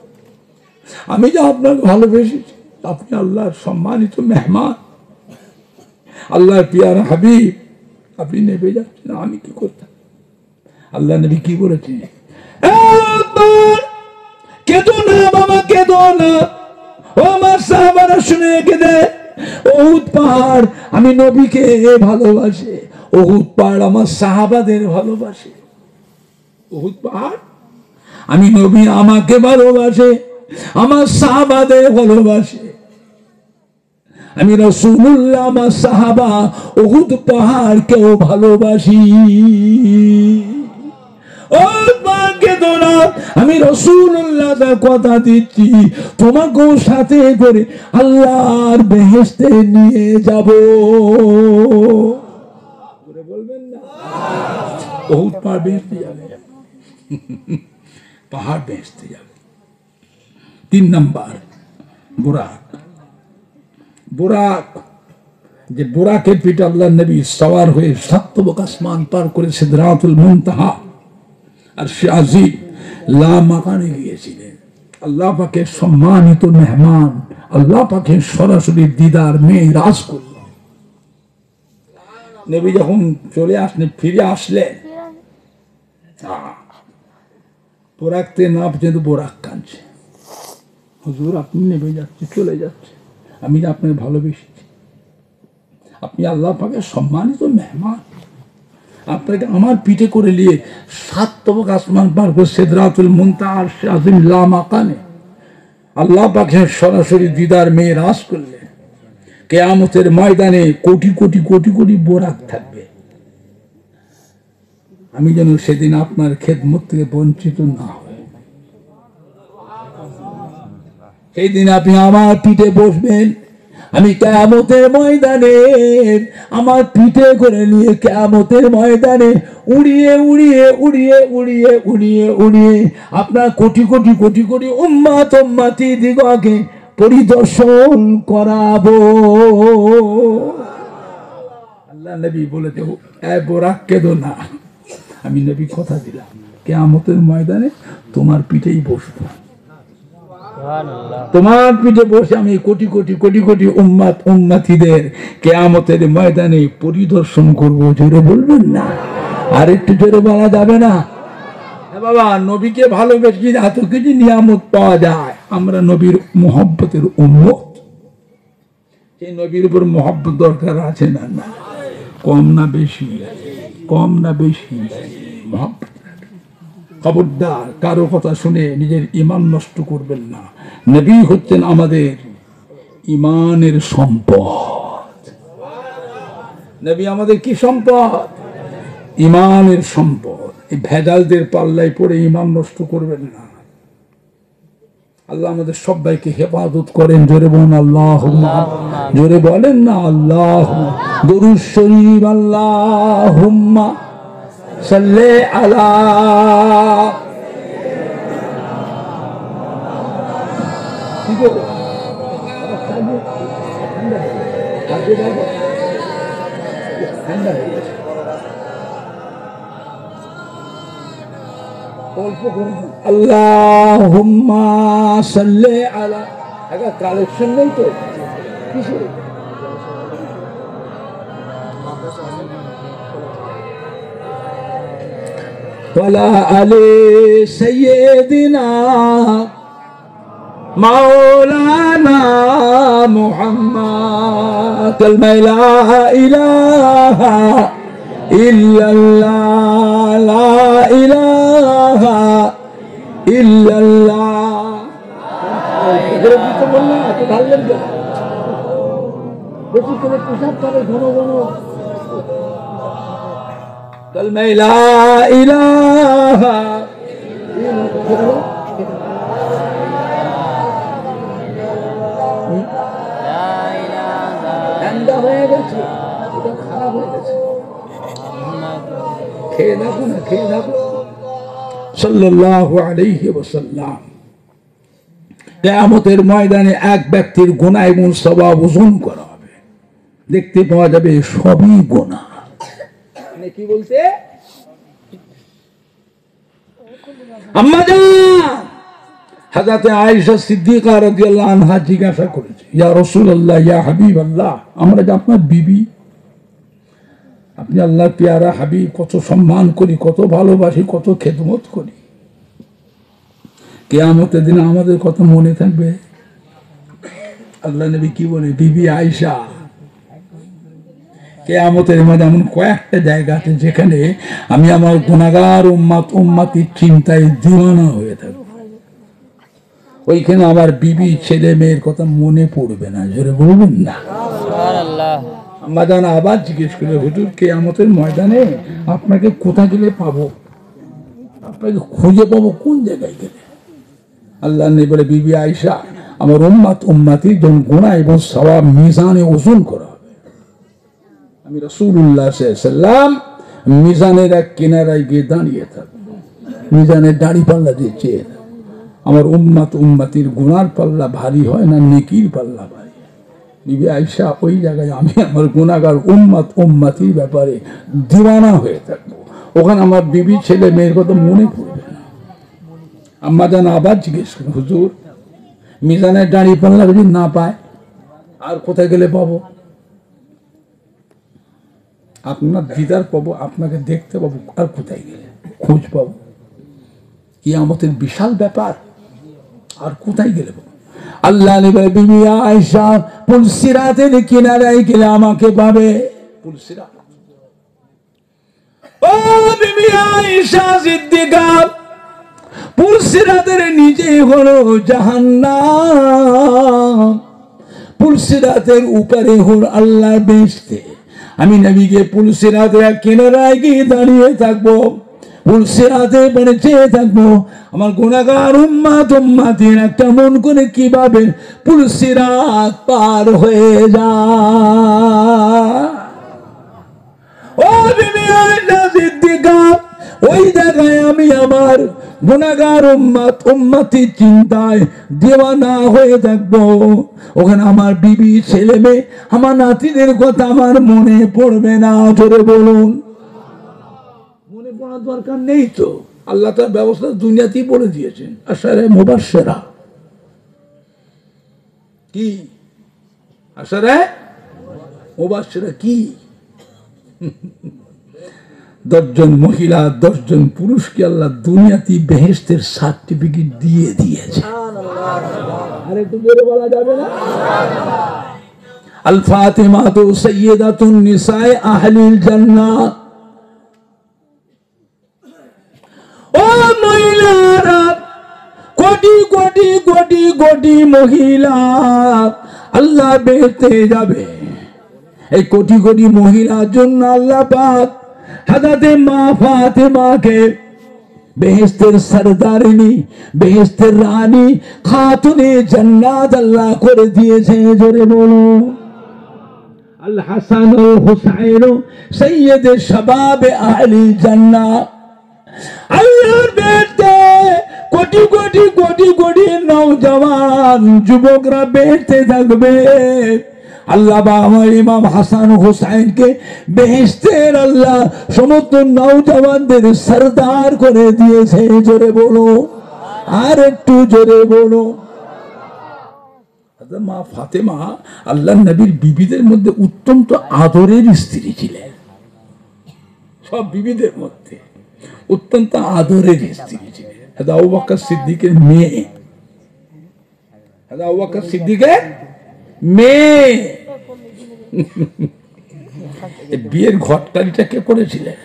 আমি যে আপনাকে ভালোবেসেছি, আপনি আল্লাহর সম্মানিত মেহমান, আল্লাহর পিয়ারা হাবিব, আপনি নেমে যাচ্ছেন, আমি কি করতাম? আল্লাহ নবী কি বলেছে? কেঁদো না বাবা, কেঁদো না, ও আমার সাহাবারা শুনে কেঁদে। উহুদ পাহাড় আমি নবীকে ভালোবাসে, উহুদ পাহাড় আমার সাহাবাদের ভালোবাসে। উহুদ পাহাড় আমি নবী আমাকে ভালোবাসে, আমার সাহাবাদের ভালোবাসে। আমি রাসূলুল্লাহ আমার সাহাবা উহুদ পাহাড়কেও ভালোবাসি। ও পাকে দোনা, আমি রাসূলুল্লাহ তার কথা দিচ্ছি, তোমাকেও সাথে করে আল্লাহর বেহেশতে নিয়ে যাব। বলবেন না? উহুদ পাহাড় বেহেশতে যাবে, পাহাড় বেহেশতে যাবে। 3 নাম্বার বুরাক। বুরাক, যে বুরাকের পিঠে আল্লাহ নবী সওয়ার হয়ে 7 তবক আসমান পার করে সিদরাতুল মুনতাহা আর আজিম লা মাকানে গিয়েছিলেন। আল্লাহ পাকের সম্মানিত মেহমান, আল্লাহ পাকের সরাসরি দিদার মেরাজ করলেন। নবী যখন চলে আসলেন, ফিরে আসলেন, বোরাকতে না পর্যন্ত বোরাক কাঁদছে, হুজুর আপনি নেমে যাচ্ছে, চলে যাচ্ছে, আমি আপনাকে ভালোবেসেছি, আপনি আল্লাহ পাকের সম্মানিত মেহমান, আপনাকে আমার পিঠে করে নিয়ে 7 তবক আসমান পার করে সিদরাতুল মুনতাহা আজিম লা মাকানে আল্লাহ পাকের সরাসরি দিদার মেরাজ করলেন। কিয়ামতের ময়দানে কোটি কোটি কোটি কোটি বোরাক থাকবে, আমি যেন সেদিন আপনার খেদমত থেকে বঞ্চিত না হই। সেই দিন আপনি আমার পিঠে বসবেন, আমি কিয়ামতের ময়দানে আমার পিঠে করে নিয়ে কিয়ামতের ময়দানে উড়িয়ে উড়িয়ে উড়িয়ে উড়িয়ে উড়িয়ে উড়িয়ে আপনার কোটি কোটি কোটি কোটি উম্মাত উম্মতি দিগকে পরিদর্শন করাবো। আল্লাহ নবী বলেছে, এ বোরাক কেঁদো না, আমি নবী কথা দিলাম কিয়ামতের ময়দানে তোমার পিঠেই বসবো, তোমার পিঠে বসে আমি কোটি কোটি কোটি কোটি উম্মাত উম্মতিদের কিয়ামতের ময়দানে পরিদর্শন করবো। জোরে বলবেন না? আর একটু জোরে বলা যাবে না? বাবা, নবীকে ভালোবেসে এত কিছু নিয়ামত পাওয়া যায়, আমরা নবীর মুহাব্বতের উম্মত, সেই নবীর উপর মুহাব্বত দরকার আছে না? না, কম না বেশি, কম না বেশি মুহাব্বত। খবরদার কারো কথা শুনে নিজের ঈমান নষ্ট করবেন না। নবী হচ্ছেন আমাদের ঈমানের সম্পদ। নবী আমাদের কি সম্পদ? ইমানের সম্পদ। এই ভেজালদের পাল্লায় পড়ে ইমান নষ্ট করবেন না। আল্লাহ আমাদের সবাইকে হেফাজত করেন। জোরে বলেন আল্লাহুম্মা, জোরে বলেন না আল্লাহ। দরুদ শরীফ আল্লাহুম্মা সাল্লি আলা। আল্লাহুম্মা সাল্লি আলা। একটা কালেকশন নেই তো কিছু? ওয়ালা আলি সাইয়্যিদিনা মাওলানা মুহাম্মদ। কালমা লা ইলাহা ইল্লাল্লাহ, লা ইলাহা ইল্লাল্লাহ। বেশি করে পোশাক করে ঘন ঘন। কালমা লা ইলাহা ঠান্ডা হয়ে গেছে, ওটা খারাপ হয়ে গেছে। খেয়ে দেখো না, খেয়ে দেখো। সাল্লাল্লাহু আলাইহি ওয়াসাল্লাম কিয়ামতের ময়দানে এক ব্যক্তির গুনাহ এবং সওয়াব ওজন করা হবে। দেখতে পাওয়া যাবে সবই গুনাহ। মানে কি বলতে? আম্মা জান হযরত আয়েশা সিদ্দিকা রাদিয়াল্লাহু আনহা জিজ্ঞাসা করেছে, ইয়া রাসূলুল্লাহ, ইয়া হাবিবাল্লাহ, আমরা যে আপনার বিবি, আপনি আল্লাহর পেয়ারা হাবিব, কত সম্মান করি, কত ভালোবাসি, কত খেদমত করি, কিয়ামতের দিন আমাদের কথা মনে থাকবে? আল্লাহ নবী কি বলে, বিবি আয়েশা, কিয়ামতের মধ্যে এমন কয়েকটা জায়গা আছে যেখানে আমি আমার গুনাহগার উম্মতির চিন্তায় দিওয়ানা হয়ে থাকবো। ওইখানে আমার বিবি ছেলে মেয়ের কথা মনে পড়বে না। জোরে বলবেন না সুবহানাল্লাহ। আম্মা জান আবার জিজ্ঞেস করে, হুজুর কিয়ামতের ময়দানে আপনাকে কোথায় গেলে পাবো? আপনাকে খুঁজে পাবো কোন জায়গায় গেলে? আল্লাহ নবী বলে, বিবি আয়েশা, আমার উম্মতির যখন গুনাহ এবং সওয়াব মিজানে ওজন করা হবে, আমি রাসূলুল্লাহ সাল্লাল্লাহু আলাইহি ওয়াসাল্লাম মিজানের এক কিনারায় গিয়ে দাঁড়িয়ে থাকবো, মিজানের দাড়ি পাল্লা দিয়ে চেয়ে আমার উম্মতির গুনার পাল্লা ভারী হয় না নেকির পাল্লা ভারী? বিবি আয়েশা, ওই জায়গায় আমি আমার গুনাহগার উম্মতির ব্যাপারে দিওয়ানা হয়ে থাকবো। ওখানে আমার বিবি ছেলে মেয়ের কথা মনে পড়বে না। আম্মা জান আবার জিজ্ঞেস করেন, হুজুর মিজানের দাড়ি পাল্লা যদি না পায় আর কোথায় গেলে পাবো? আপনার দিদার পাবো, আপনাকে দেখতে পাবো, আর কোথায় গেলে খোঁজ পাবো? কিয়ামতের বিশাল ব্যাপার, আর কোথায় গেলে পাবো? আল্লাহ নবী, বিবি আয়েশা, পুলসিরাতের কিনারায় গেলে আমাকে পাবে। পুলসিরাত, ও বিবি আয়েশা সিদ্দিকা, পুলসিরাতের নিচে হলো জাহান্নাম, পুলসিরাতের উপরে হলো আল্লাহর বেহেশতে। আমি নবীকে পুলসিরাতের এক কিনারায় গিয়ে দাঁড়িয়ে থাকবো, পুলসিরাতে পড়ে চেয়ে থাকবো, আমার গুনাহগার উম্মতির একটা মন করে কিভাবে পুলসিরাত পার হয়ে যায়। ও বিবি আয়েশা সিদ্দিকা, ওই জায়গায় আমি আমার গুনাহগার উম্মতির চিন্তায় দিওয়ানা হয়ে থাকবো। ওখানে আমার বিবি ছেলে মেয়ে আমার নাতিদের কথা আমার মনে পড়বে না। জোরে বলুন, মনে পড়ার দরকার নেই তো, আল্লাহ তার ব্যবস্থা দুনিয়াতেই বলে দিয়েছেন। আশারে মুবাশশিরা কি? আশারে মুবাশশিরা কি? 10 জন মহিলা 10 জন পুরুষকে আল্লাহ দুনিয়াতে বেহেশতের সার্টিফিকেট দিয়ে দিয়েছে। আর একটু জোরে বলা যাবে না? আল ফাতিমাতু সাইয়্যিদাতুন নিসায়ে আহলিল জান্নাহ। ও মহিলারা, কোটি কোটি কোটি কোটি মহিলা আল্লাহ বেহেশতে যাবে। এই কোটি কোটি মহিলার জন্য আল্লাহ পাক হযরতে মা ফাতেমাকে বেহেশতের সরদারিনী, বেহেশতের রানী, খাতুনে জান্নাত আল্লাহ করে দিয়েছে। জোরে বলো আল হাসান ও হুসাইন সৈয়দ শাবাব আহলি জান্নাহ। আল্লাহর বেহেশতে কোটি কোটি কোটি কোটি নওজওয়ান যুবকরা বেহেশতে থাকবে। আল্লাহ আমার ইমাম হাসান হুসাইনকে বেহেশতের আল্লাহ সমস্ত নওজওয়ানদের সরদার করে দিয়েছে। জোরে বলো, আর একটু জোরে বলো। মা ফাতেমা আল্লাহ নবীর বিবিদের মধ্যে অত্যন্ত আদরের স্ত্রী ছিলেন। সব বিবিদের মধ্যে অত্যন্ত আদরের স্ত্রী ছিলেন। আবু বকর সিদ্দিকের মেয়ে, আবু বকর সিদ্দিকের মেয়ে। বিয়ের ঘটকারিটা কে করেছিলেন?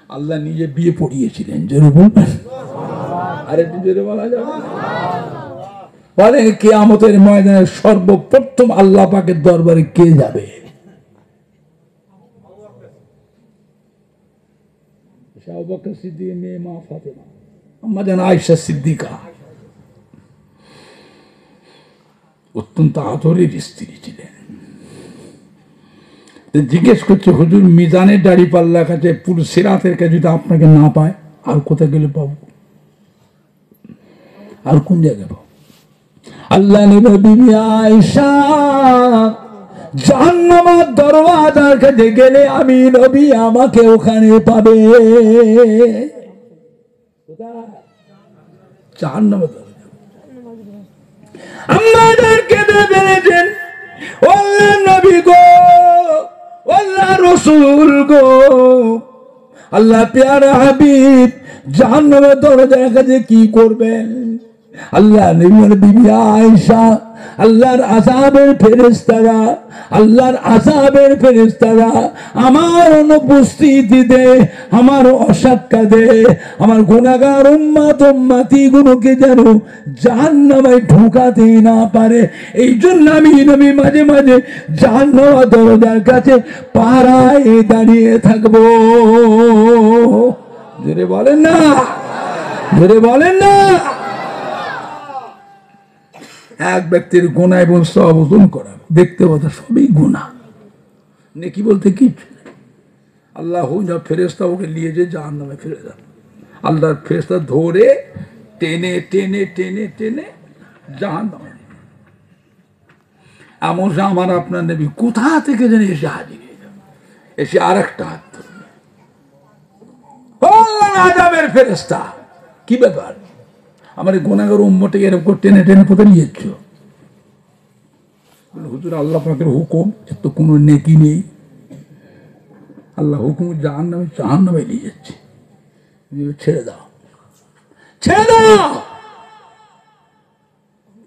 আল্লাহ নিজে বিয়ে পড়িয়েছিলেন। জোরে বলবেন, আর একটু জোরে বলা যাবে? বলে কিয়ামতের ময়দানে সর্বপ্রথম আল্লাহ পাকের দরবারে কে যাবে? আবু বকর সিদ্দিকের মেয়ে মা ফাতেমা, আম্মা জান আয়েশা সিদ্দিকা অত্যন্ত আদরের স্ত্রী ছিলেন। জিজ্ঞেস করছে হুজুর মিজানের দাড়ি পাল্লার কাছে পুরো সিরাতের কাছে যদি আপনাকে না পায় আর কোথায় গেলে পাবো? আর কোন জায়গায় পাবো? আল্লাহ নবী বিবি আয়েশা জাহান্নামের দরওয়াজার কাছে গেলে আমি নবী আমাকে ওখানে পাবে। জাহান্নামের দরজা আমাদের কেঁদে ফেলেছেন। আল্লাহ নবী গো, আল্লাহ রসুল গো, আল্লাহ প্যারা হাবিব জাহান্নামের দরজার কাছে কি করবেন? আল্লাহ নবীর বিবি আয়েশা আল্লাহর আযাবের ফেরেশতারা, আল্লাহর আযাবের ফেরেশতারা আমার অনুপস্থিতিতে, আমার অসাক্ষাতে আমার গুনাহগার উম্মত উম্মতি গুলোকে যেন জাহান্নামে ঢোকাতে না পারে, এই জন্য আমি নবী মাঝে মাঝে জাহান্নামের দরজার কাছে পাহারায় দাঁড়িয়ে থাকবো। জোরে বলেন না, জোরে বলেন না। এক ব্যক্তির গুনাহ এবং সওয়াব ওজন করা, দেখতে পাতা সবই গুনাহ, নেকি বলতে কিছু নেই। আল্লাহ ফেরেশতা ওকে নিয়ে যে জাহান্নামে ফেলে দেন। আল্লাহর ফেরেশতা ধরে টেনে টেনে টেনে টেনে জাহান্নামে। এমন আমার আপনার নবী কোথা থেকে যেন এসে হাজির হয়ে যাবে, এসে আর একটা হাত ধরবে। আযাবের ফেরেশতা, কি ব্যাপার? আমার গুনাহগার উম্মতকে এরকম টেনে টেনে কোথায় নিয়ে যাচ্ছ? হুজুর আল্লাহ পাকের হুকুম, এর তো কোনো নেকি নেই, আল্লাহ হুকুম জাহান্নামে নিয়ে যাচ্ছে, ছেড়ে দাও, ছেড়ে দাও।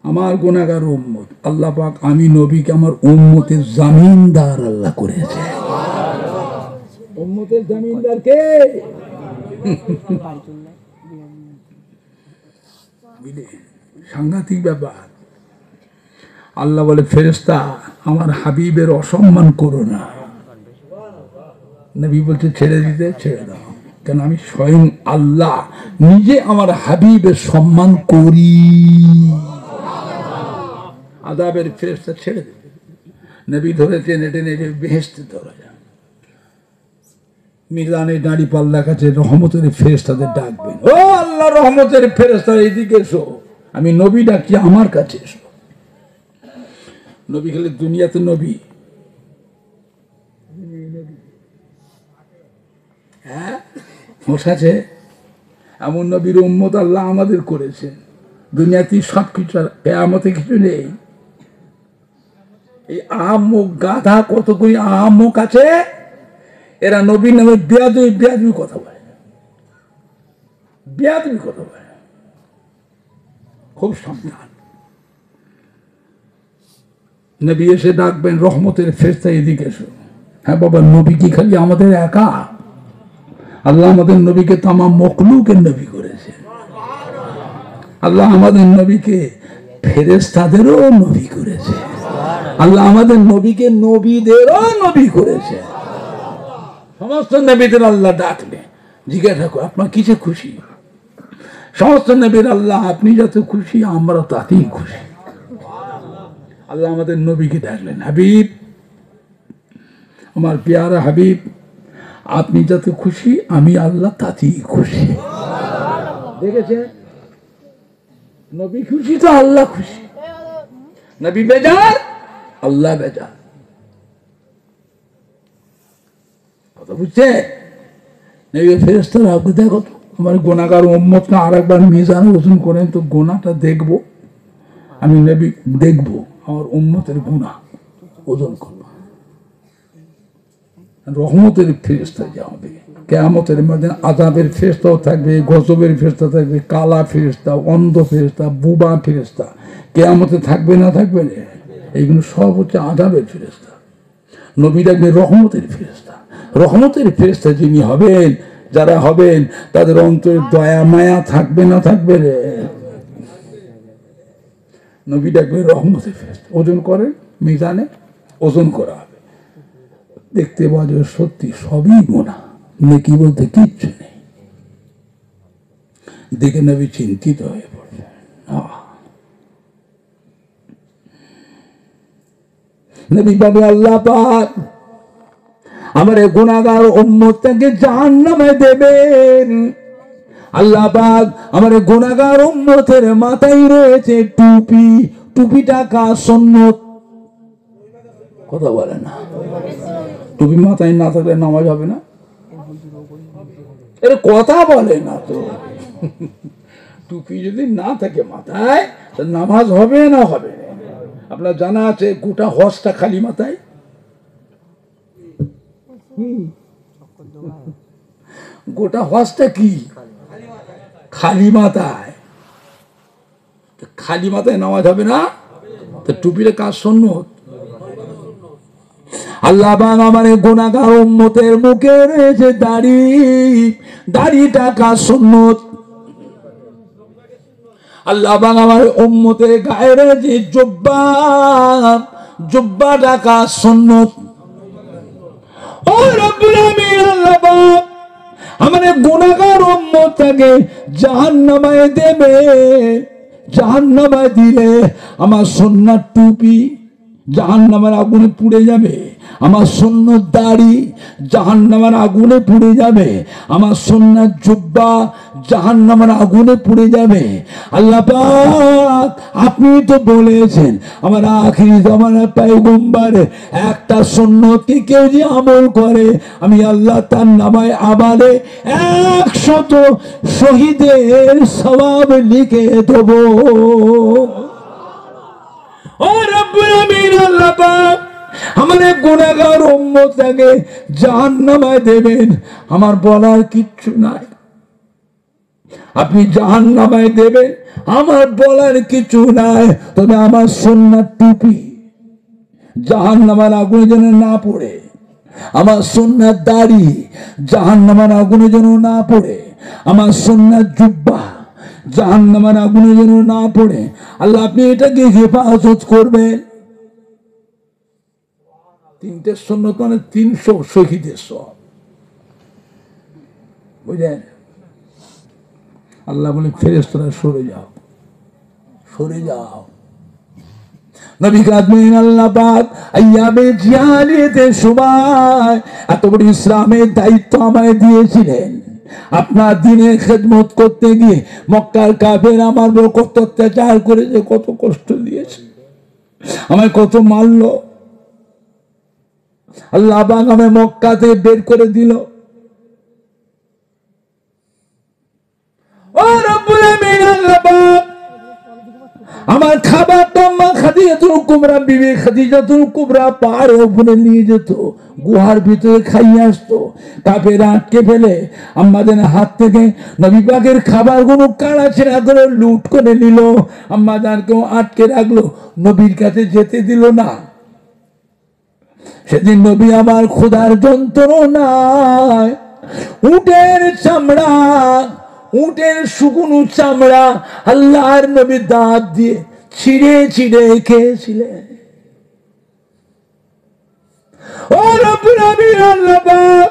আমার গুনাহগার উম্মত, আল্লাহ পাক আমি নবীকে আমার উম্মতের জামিনদার আল্লাহ করেছে। উম্মতের জামিনদার কে? সাংঘাতিক ব্যাপার। আল্লাহ বলে ফেরেশতা আমার হাবিবের অসম্মান করো না। নবী বলছে ছেড়ে দিতে, ছেড়ে দাও, কেন আমি স্বয়ং আল্লাহ নিজে আমার হাবিবের সম্মান করি। আযাবের ফেরেশতা ছেড়ে দেবে। নবী ধরে টেনে টেনে বেহেশতে ধরে যায়। মিজানের দাড়ি পাল্লার কাছে রহমতের ফেরেশতাদের ডাকবেন, ও আল্লাহ রহমতের ফেরেশতা এদিকে এসো, আমি নবী ডাকছি আমার কাছে এসো। নবী খেলে দুনিয়াতে নবী, হ্যাঁ মশাছে এমন নবীর উম্মত আল্লাহ আমাদের করেছেন। দুনিয়াতে সব কিছু, কিয়ামতে কিছু নেই। এই আহাম্মক গাধা কতগুলি আহাম্মক আছে, এরা নবীর নামে বেয়াদবি বেয়াদবি কথা বলে, বেয়াদবি কথা বলে। খুব সাবধান। নবী এসে ডাকবেন রহমতের ফেরেশতা এদিকে এসো। হ্যাঁ বাবা, নবী কি খালি আমাদের একা? আল্লাহ আমাদের নবীকে তামাম মখলুকের নবী করেছে। আল্লাহ আমাদের নবীকে ফেরেশতাদেরও নবী করেছে। আল্লাহ আমাদের নবীকে নবীদেরও নবী করেছে। সমস্ত নবীদের আল্লাহ ডাকলে জিজ্ঞাসা করে আপনার কিসে খুশি? সমস্ত নবীর আল্লাহ আপনি যত খুশি আমরা তাতেই খুশি। আল্লাহ আমাদের নবীকে ডাকলেন, হাবিব, আমার পেয়ারা হাবিব, আপনি যত খুশি আমি আল্লাহ তাতেই খুশি। দেখেছে, নবী খুশি তো আল্লাহ খুশি, নবী বেজার আল্লাহ বেজার। কথা বুঝছে? ফেরেশতারা আপনি দেখো তো আমার গোনাগার উম্মতকে আর একবার মিজান ওজন করেন তো গোনাটা দেখবো, আমি নবী দেখবো আমার উম্মতের গুনাহ ওজন করবো। রহমতের ফেরেশতা যা হবে, কিয়ামতের মধ্যে আযাবের ফেরেশতাও থাকবে, গজবের ফেরেশতা থাকবে, কালা ফেরেশতা, অন্ধ ফেরেশতা, বুবা ফেরেশতা কিয়ামতে থাকবে না থাকবে না? এইগুলো সব হচ্ছে আযাবের ফেরেশতা। নবী ডাকবে রহমতের ফেরেশতা। রহমতের ফেরেশতা যিনি হবেন, যারা হবেন তাদের অন্তরে দয়া মায়া থাকবে না থাকবে রে? নবী ডাকবে রহমতের ফেরেশতা। ওজন করেন, মিজানে ওজন করা হবে, দেখতে পাওয়া যাবে সত্যি সবই গুনাহ, নেকি বলতে কিচ্ছু নেই। দেখে নবী চিন্তিত হয়ে পড়বে। নবী পাবে আল্লাহ পাক আমার গুনাহগার উম্মতকে জাহান্নামে দেবেন। আল্লাহ পাক আমার গুনাহগার উম্মতের মাথায় রয়েছে টুপি। টুপিটা কার সুন্নত? কথা বলে না। টুপি মাথায় না থাকলে নামাজ হবে না? এর কথা বলে না তো। টুপি যদি না থাকে মাথায় নামাজ হবে না হবে না? আপনার জানা আছে গোটা হজটা খালি মাথায়? গোটা হজটা কি খালি মাথায়? খালি মাথায় নামাজ হবে না? তো টুপিটা কার সুন্নত? আল্লাহ পাক আমার গুনাহগার উম্মতের মুখে রয়েছে দাড়ি। দাড়িটা কার সুন্নত? আল্লাহ পাক আমার উম্মতের গায়ে রয়েছে জুব্বা। জুব্বাটা কার সুন্নত? ও রব্বুল আমিন, আল্লাহ পাক আমার গুনাহগার উম্মতকে জাহান্নামে দেবে। জাহান্নামে দিলে আমার সুন্নাত টুপি জাহান্নামের আগুনে পুড়ে যাবে, আমার সুন্নাত দাড়ি জাহান্নামের আগুনে পুড়ে যাবে, আমার সুন্নাত জুব্বা জাহান্নামের আগুনে পুড়ে যাবে। আল্লাহ পাক আপনি তো বলেছেন আমার আখিরি জামানার পয়গম্বর একটা সুন্নতকে কেউ যে আমল করে আমি আল্লাহ তার নামায় আমালে 100 শহীদের সওয়াব লিখে দেব। ও রব্বুল আমিন, আল্লাহ পাক আমার গুনাহগার উম্মতকে জাহান্নামে দেবেন। আমার বলার কিচ্ছু নাই, আপনি জাহান্নামে দেবেন, আমার বলার কিছু নাই। তবে আমার সুন্নাত টুপি জাহান্নামের আগুনে যেন না পড়ে, আমার সুন্নাত দাড়ি জাহান্নামের আগুনে যেন না পড়ে, আমার সুন্নাত জুব্বা জাহান্নামের আগুনে যেন না পড়ে। আল্লাহ আপনি এটাকে হেফাজত করবেন। 3টে সুন্নত মানে 300 শহীদের সওয়াব, বুঝলেন? আল্লাহ বলে ফেরেশতারা সরে যাও, সরে যাও। নবী কাদমেন আল্লাহ পাক আইয়ামে জিয়ালিয়াতের সময় এত বড় ইসলামের দায়িত্ব আমায় দিয়েছিলেন। আপনার দিনের খেদমত করতে গিয়ে মক্কার কাফের আমার উপর কত অত্যাচার করেছে, কত কষ্ট দিয়েছে, আমায় কত মারল। আল্লাহ পাক আমায় মক্কা থেকে বের করে দিল। ও রব্বুল আমিন, আল্লাহ পাক আমার খাবারটা মা খাদিজাতুল কুবরা, বিবি খাদিজাতুল কুবরা পাহাড়ের উপরে নিয়ে যেত, গুহার ভিতরে খাইয়ে আসতো। কাফেররা আটকে ফেলে আম্মাদের হাত থেকে নবী পাকের খাবারগুলো কাড়াছেড়া করে লুট করে নিল। আম্মাদানকেও আটকে রাখলো, নবীর কাছে যেতে দিল না। সেদিন নবী আমার ক্ষুধার যন্ত্রণায় উটের চামড়া, উটের শুকনো চামড়া আল্লাহর নবী দাঁত দিয়ে ছিঁড়ে ছিঁড়ে খেয়েছিলেন। ও রব্বুল আমিন আল্লাহ পাক,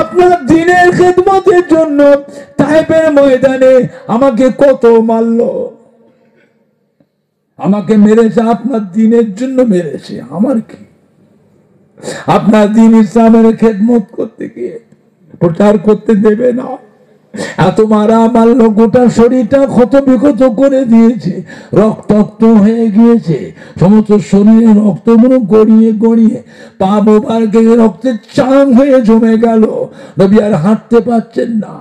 আপনার দ্বীনের খেদমতের জন্য তায়েফের ময়দানে আমাকে কত মারলো, আমাকে মেরেছে আপনার দ্বীনের জন্য মেরেছে, আমার কি? আপনার দ্বীন ইসলামের খেদমত করতে গিয়ে প্রচার করতে দেবে না, এত মারা মারলো, গোটা শরীরটা ক্ষত বিক্ষত করে দিয়েছে, রক্তাক্ত হয়ে গিয়েছে, সমস্ত শরীরে রক্তগুলো গড়িয়ে গড়িয়ে পা মোবারকে রক্তের চাং হয়ে জমে গেল। নবী আর হাঁটতে পারছেন না,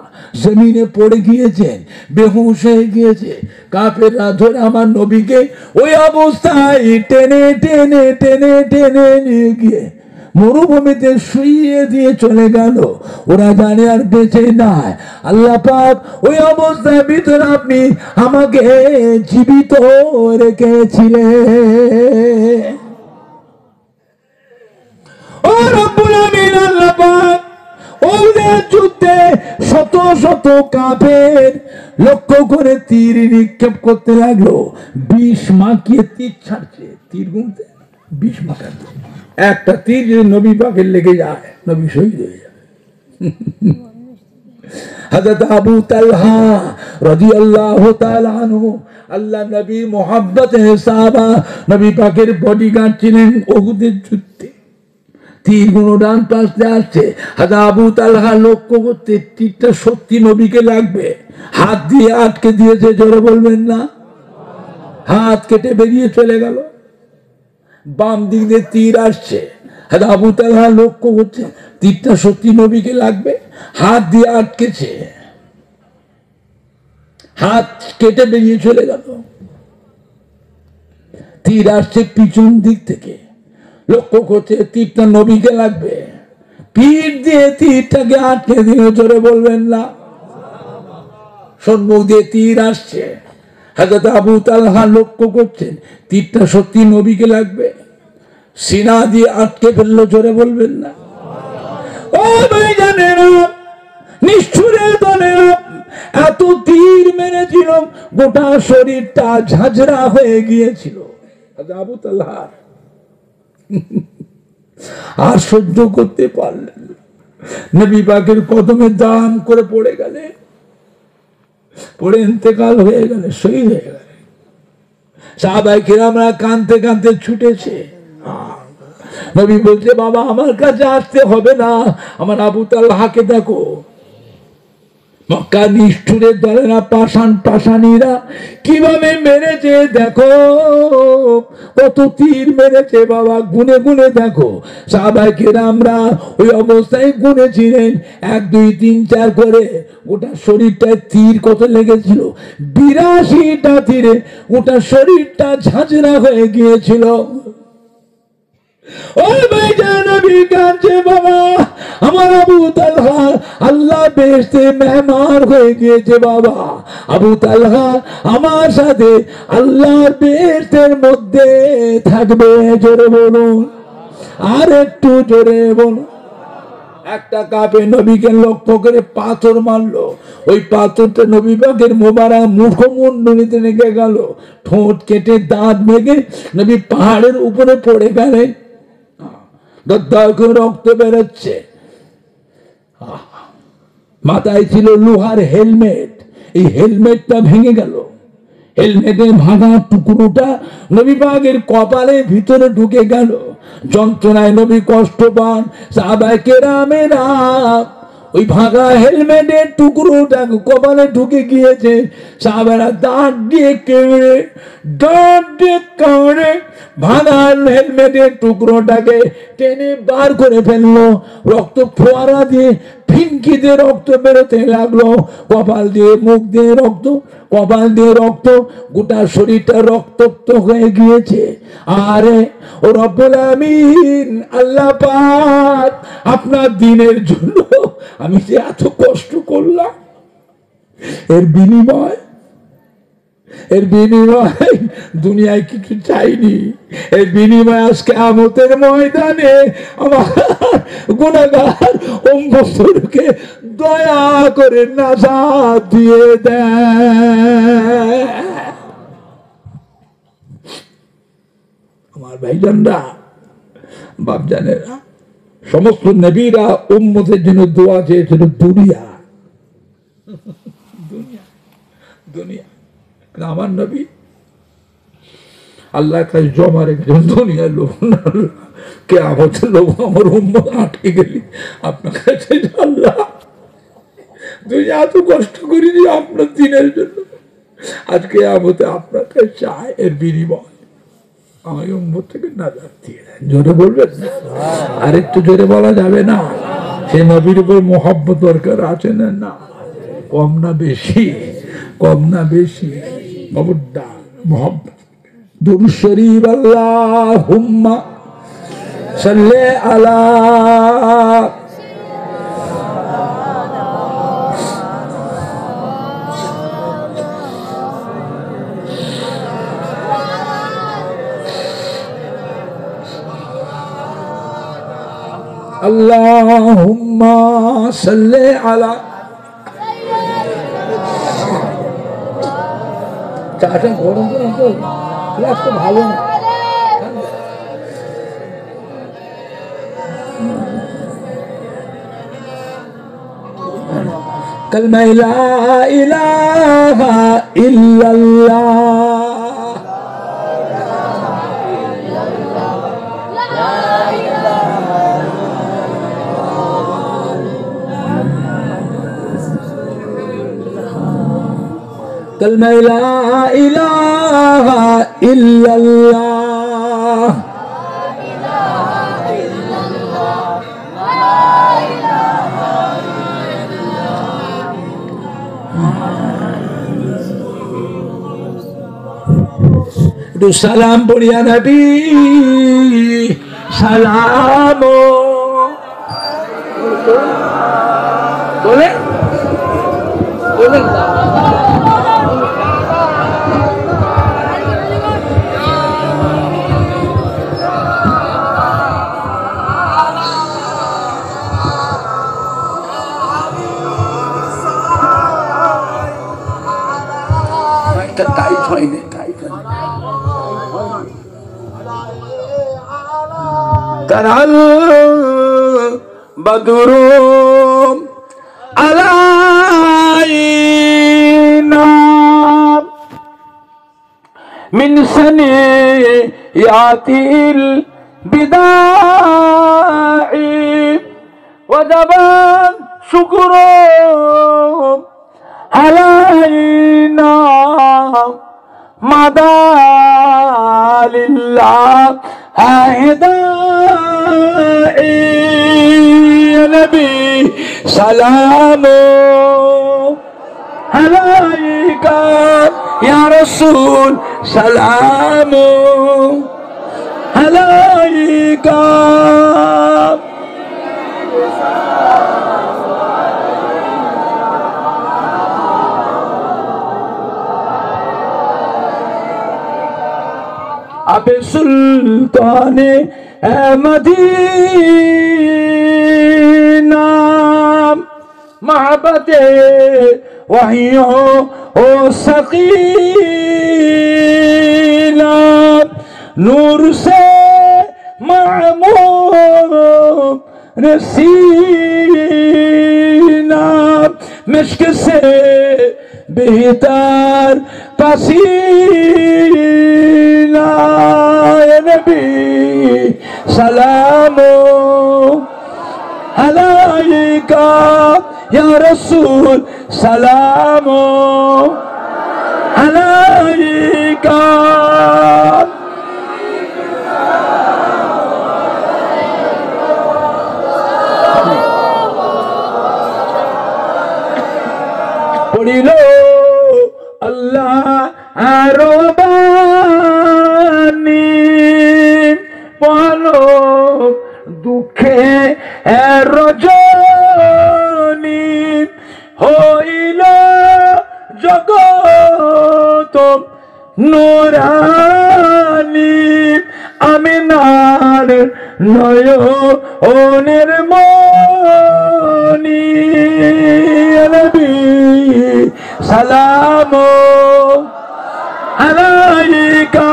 জমিনে পড়ে গিয়েছেন, বেহুশ হয়ে গিয়েছে। কাফেররা ধরে আমার নবীকে ওই অবস্থায় টেনে টেনে টেনে টেনে নিয়ে গিয়ে মরুভূমিতে শুইয়ে দিয়ে চলে গেল। ওরা জানে আর বেঁচে নাই। আল্লাহ পাক ওই অবস্থার ভিতরে আপনি আমাকে জীবিত রেখেছিলেন। ও রব্বুল আমিন আল্লাহ পাক ওদের যুদ্ধে শত শত কাফের লক্ষ্য করে তীর নিক্ষেপ করতে লাগলো। 20 মাকিয়ে তীর ছাড়ছে, তীর গুনতে 20 মাকাচ্ছে। একটা তীর যদি নবী পাকের লেগে যায়, নবী শহীদ হয়ে যাবে। হযরত আবু তালহা রাদিয়াল্লাহু তাআলা আনহু, আল্লাহ নবীর মুহাব্বতে সাহাবা, নবী পাকের বডিগার্ড ছিলেন। উহুদের যুদ্ধে তীরগুলো ডান পাশ দিয়ে আসছে। হযরত আবু তালহা লক্ষ্য করতে তীরটা সত্যি নবীকে লাগবে, হাত দিয়ে আটকে দিয়েছে। জোরে বলবেন না? হাত কেটে বেরিয়ে চলে গেল। বাম দিক দিয়ে তীর আসছে, হযরত আবু তালহা লক্ষ্য করছে তীরটা সত্যি নবীকে লাগবে, হাত দিয়ে আটকেছে, হাত কেটে বেরিয়ে চলে গেল। তীর আসছে পিছন দিক থেকে, লক্ষ্য করছে তীরটা নবীকে লাগবে, পিঠ দিয়ে তীরটাকে আটকে দিল। জোরে বলবেন না? সম্মুখ দিয়ে তীর আসছে, হযরত আবু তালহা লক্ষ্য করছেন তীরটা সত্যি নবীকে লাগবে, সিনা দিয়ে আটকে ফেললো। জোরে বলবেন না? ও ভাইজানেরা, নিষ্ঠুরের দলেরা, এত তীর মেরেছিল গোটা শরীরটা ঝাঁঝরা হয়ে গিয়েছিল। আবু তালহা আর সহ্য করতে পারলেন, নবী পাকের কদমে দাম করে পড়ে গেলেন, পড়ে ইন্তেকাল হয়ে গেলে, শহীদ হয়ে গেলে। সাহাবায়ে কেরামরা কাঁদতে কাঁদতে ছুটেছে। নবী বলছে, বাবা আমার কাছে আসতে হবে না, আমার আবু তালহাকে দেখো। মক্কা নিষ্ঠুরের দলেরা, পাষাণ পাষাণীরা কিভাবে মেরেছে দেখো, কত তীর মেরেছে বাবা, গুনে গুনে দেখো। সাহাবায়ে কেরামরা ওই অবস্থায় গুনেছিলেন 1 2 3 4 করে। গোটা শরীরটায় তীর কত লেগেছিল? 82টা তীরে গোটা শরীরটা ঝাঁঝরা হয়ে গিয়েছিল। ওই ভাইজান, নবী কাঁদছে, বাবা আমার আবু তালহা আল্লাহ বেহেশতে মেহমান হয়ে গিয়েছে। বাবা আবু তালহা আমার সাথে আল্লাহর বেহেশতের মধ্যে থাকবে। জোরে বলুন, আর একটু জোরে বলুন। একটা কাফের নবীকে লক্ষ্য করে পাথর মারলো, ওই পাথরটা নবী পাকের মোবারক মুখমণ্ডলীতে লেগে গেল, ঠোঁট কেটে দাঁত ভেঙে নবী পাহাড়ের উপরে পড়ে গেলেন। রক্ত বেরোচ্ছে। মাথায় ছিল লোহার হেলমেট, এই হেলমেটটা ভেঙে গেল। হেলমেটের ভাঙা টুকরোটা নবী পাকের কপালের ভিতরে ঢুকে গেল। যন্ত্রণায় নবী কষ্ট পান। সাহাবায়ে কেরামেরা ওই ভাঙা হেলমেটের টুকরোটা কপালে ঢুকে গিয়েছে। সাহাবারা দাঁত দিয়ে কামড়ে ভাঙা হেলমেটের টুকরোটাকে টেনে বার করে ফেললো। রক্ত ফোয়ারা দিয়ে ফিনকি দিয়ে রক্ত বেরোতে লাগলো। কপাল দিয়ে, মুখ দিয়ে রক্ত, কপাল দিয়ে রক্ত, গোটা শরীরটা রক্তাক্ত হয়ে গিয়েছে। আরে ও রব্বুল আমিন আল্লাহ পাক, আপনার দ্বীনের জন্য আমি যে এত কষ্ট করলাম, এর বিনিময় দুনিয়ায় কিছু চাইনি। এর বিনিময় আজকে কিয়ামতের ময়দানে আমার গুনাহগার উম্মতকে দয়া করে নাজাত দিয়ে দেয়। আমার ভাইজানরা, বাপজানেরা, সমস্ত নবীরা উম্মতের জন্য দোয়া চেয়েছিল দুনিয়া দুনিয়া দুনিয়া। আমার নবী আল্লাহ কাছে জমা রেখেছেন দুনিয়া লোভ না, কিয়ামতের লোভ আমার উম্মত আটকে গেলি আপনার কাছে আল্লাহ দুনিয়া এত কষ্ট করি যে আপনার দিনের জন্য, আজকে কিয়ামতে আপনার কাছে চায়, এর বিনিময় আমার উম্মত থেকে নাজাত দিয়ে দেন। জোরে বলবেন না? আর একটু জোরে বলা যাবে না? সে নবীর উপর মোহাব্বত দরকার আছে না? না, কম না বেশি, কম না বেশি, খবরদার মোহাব্বত। দুরূদ শরীফ আল্লাহুম্মা সাল্লি আলা আল্লাহুম্মা সাল্লি আলা চাটা গরম করে তো ক্লাস তো ভালো না। কালমা লা ইলাহা ইল্লাল্লাহ কালমা লা ইলাহা ইল্লাল্লাহ একটু সালাম পড়িয়া নবী সালাম বলে বলে টাইট হয়নি, টাইট হয়নি। তারাল বদরু আলাইনা মিন সানিয়াতিল বিদাই ওয়াজাবা শুকরু আলাইনা মাদালিল্লাহ হায়দাই নবী সালামু আলাইকা ইয়া রাসূল সালামু আলাইকা আবে সুলতানে মদিনা মাহবতে ওয়াহিও ও সকিনা নূর সে মামুর রসিনা मिश्क से बेहतर पसीना या नबी सलामो अलैका या रसूल सलामो अलैका পড়িল আল্লাহ আরবানি বলো দুঃখে রজনী হইল জগত নুরানি আমিনার নয়নের মনি নবী সালামু আলাইকা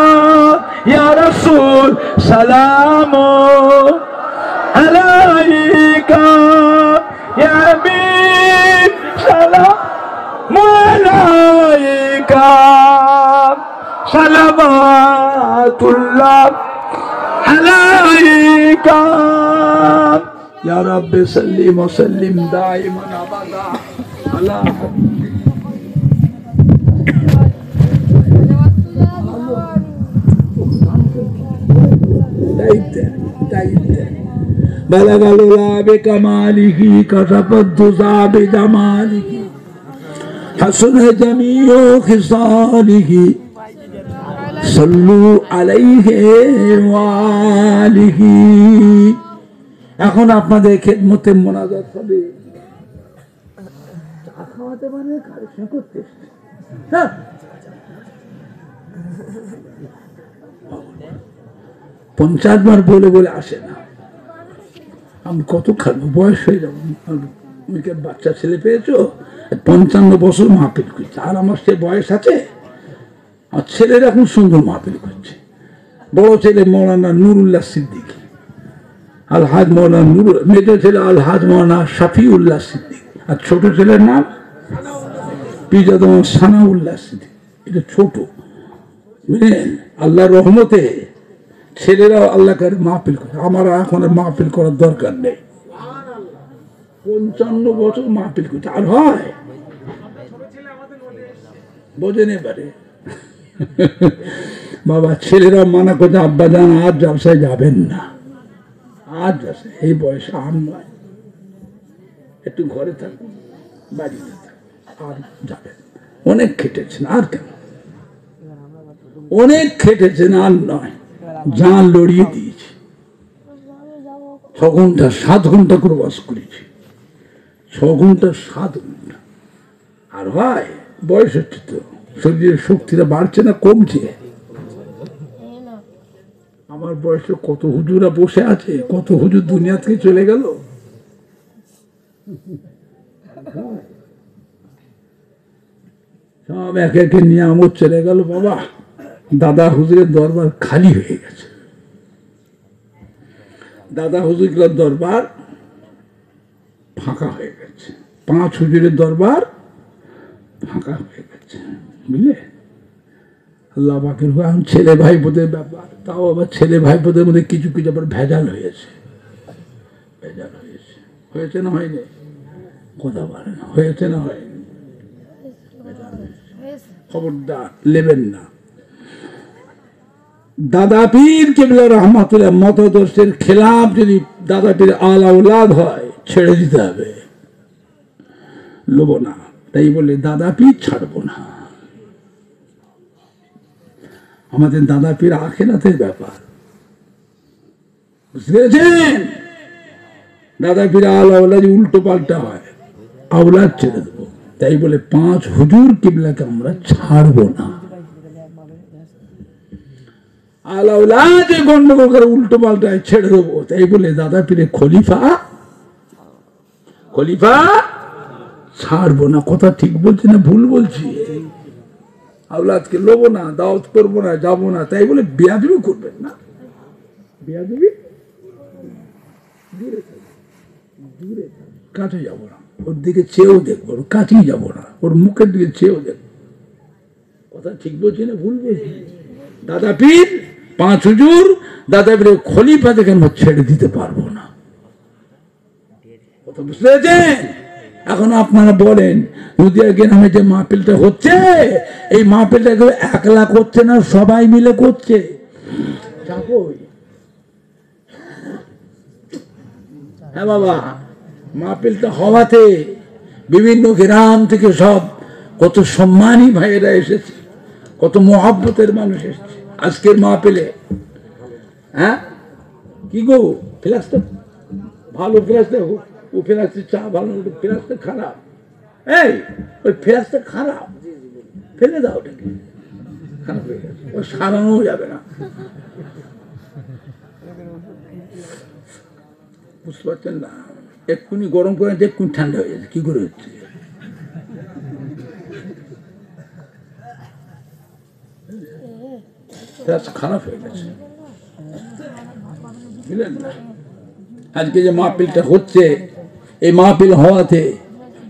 ইয়া রাসূল সালাম আলাইকা ইয়া হাবিব সালাম আলাইকা সালাওয়াতুল্লাহ আলাইকা ইয়া রাব্বি সাল্লিম ওয়া সাল্লিম দাইমান আবাদা আলা بلغ العلا بكماله كشف الدجى بجماله حسن جميع خصاله صلوا عليه وآله এখন আপনাদের খেদমতে মোনাজাত হবে চা খাওয়াতে মানে কালেকশন করতে হ্যাঁ 50 বার বলে বলে আসে না আমি কত খাবো বয়স হয়ে যাবো বাচ্চা ছেলে পেয়েছো 55 বছর মাহফিল করছে আর আমার সে বয়স আছে আর ছেলেরা এখন সুন্দর মাহফিল করছে বড় ছেলে মৌলানা নুরুল্লাহ সিদ্দিকী আলহাজ মৌলানা নুর মেজো ছেলে আলহাজ মৌলানা শাফিউল্লাহ সিদ্দিকী আর ছোট ছেলের নাম পিজাদম সানাউল্লাহ সিদ্দিকী এটা ছোট বুঝলেন আল্লাহর রহমতে ছেলেরাও আল্লাহকে মাহফিল করে আমার এখন মাহফিল করার দরকার নেই 55 বছর মাহফিল করছে আর হয় বোঝেন এবারে বাবা ছেলেরা মানা করছে আব্বা জান আজ ব্যবসায় যাবেন না আজ ব্যবসায় এই বয়সে আর নয় একটু ঘরে থাকুন বাড়িতে থাকুন আর যাবেন অনেক খেটেছেন আর কেন অনেক খেটেছেন আর নয় জান লড়িয়ে দিয়েছি 6 ঘন্টা 7 ঘন্টা করে বাস করেছি 6 ঘন্টা 7 ঘন্টা আর হয় বয়স হচ্ছে তো শরীরের শক্তিটা বাড়ছে না কমছে আমার বয়সে কত হুজুরা বসে আছে কত হুজুর দুনিয়া থেকে চলে গেল সব একে একে নিয়ামত চলে গেল বাবা দাদা হুজুরের দরবার খালি হয়ে গেছে দাদা হুজুরের দরবার ফাঁকা হয়ে গেছে 5 হুজুরের দরবার ফাঁকা হয়ে গেছে বুঝলে আল্লাহ পাকের এখন ছেলে ভাই বোধের ব্যাপার তাও আবার ছেলে ভাই বোধের মধ্যে কিছু কিছু আবার ভেজাল হয়েছে হয়েছে না হয়নি কথা বলেন হয়েছে না হয়নি খবরদার নেবেন না দাদা পীর কেবলা রহমাতুল্লাহ মতদর্শের খেলাফ যদি দাদা পীর আলাউলাদ হয় ছেড়ে দিতে হবে লোব না তাই বলে দাদা পীর ছাড়বো না আমাদের দাদা পীর আখিরাতের ব্যাপার বুঝতে পেরেছেন দাদা পীর আলাউলাদ উল্টো পাল্টা হয় আওলাদ ছেড়ে দেবো তাই বলে 5 হুজুর কিবলাকে আমরা ছাড়বো না আলাউলাদ গন্ডগোল করে উল্টো পাল্টায় ছেড়ে দেবো তাই বলে দাদা পীরের খলিফা ছাড়বো না কথা ঠিক বলছি না ভুল বলছি আওলাদকে লোবো না দাওয়াত করবো না যাবো না তাই বলে বেয়াদবি করবেন না বেয়াদবি দূরে কাছে যাবো না ওর দিকে চেয়েও দেখবো ওর কাছেই যাবো না ওর মুখের দিকে চেয়েও দেখবো কথা ঠিক বলছি না ভুল বলছি দাদা পীর 5 হুজুর দাদা পীরের খলিফা থেকে আমরা ছেড়ে দিতে পারবো না কথা বুঝতে পেরেছেন এখন আপনারা বলেন নদিয়া গ্রামে যে মাহফিলটা হচ্ছে এই মাহফিলটা কেউ একলা করছে না সবাই মিলে করছে হ্যাঁ বাবা মাহফিলটা হওয়াতে বিভিন্ন গ্রাম থেকে সব কত সম্মানী ভাইয়েরা এসেছে কত মহব্বতের মানুষ এসেছে আজকের মাহফিলে হ্যাঁ কি গো ফ্লাক্সটা ভালো ফ্লাক্সটা ও ফ্লাক্সের চা ভালো ফ্লাক্সটা খারাপ এই ওই ফ্লাক্সটা খারাপ ফেলে দাও ওটাকে খারাপ হয়ে গেছে ও সারানো যাবে না বুঝতে পারছেন না এক্ষুনি গরম করে এক্ষুনি ঠান্ডা হয়ে যাচ্ছে কি করে হচ্ছে খারাপ হয়ে গেছে বুঝলেন না? আজকে যে মাহফিলটা হচ্ছে, এই মাহফিল হওয়াতে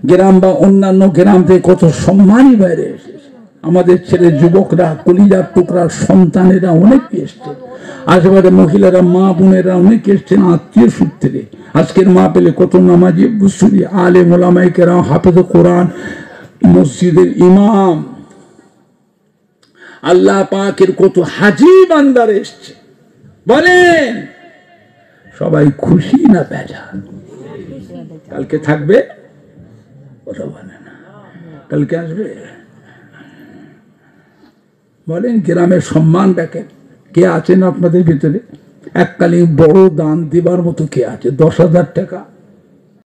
গ্রাম বা অন্যান্য গ্রাম থেকে কত সম্মানই বাইরে এসেছে। আমাদের ছেলে যুবকরা, কলিজার টুকরা সন্তানেরা অনেক এসছে, আশেপাশে মহিলারা, মা বোনেরা অনেক এসছেন আত্মীয় সূত্রে। আজকের মাহফিলে কত নামাজি বুসুরি, আলেম ওলামায়ে কেরাম, হাফেজ কোরআন, মসজিদের ইমাম, আল্লাহ পাকের কত হাজি বান্দার এসছে। বলেন সবাই খুশি না বেজার? কালকে থাকবে? ওরা বলে না কালকে আসবে। বলেন গ্রামের সম্মান দেখেন, কে আছেন আপনাদের ভিতরে এককালীন বড় দান দিবার মতো কে আছে? 10,000 টাকা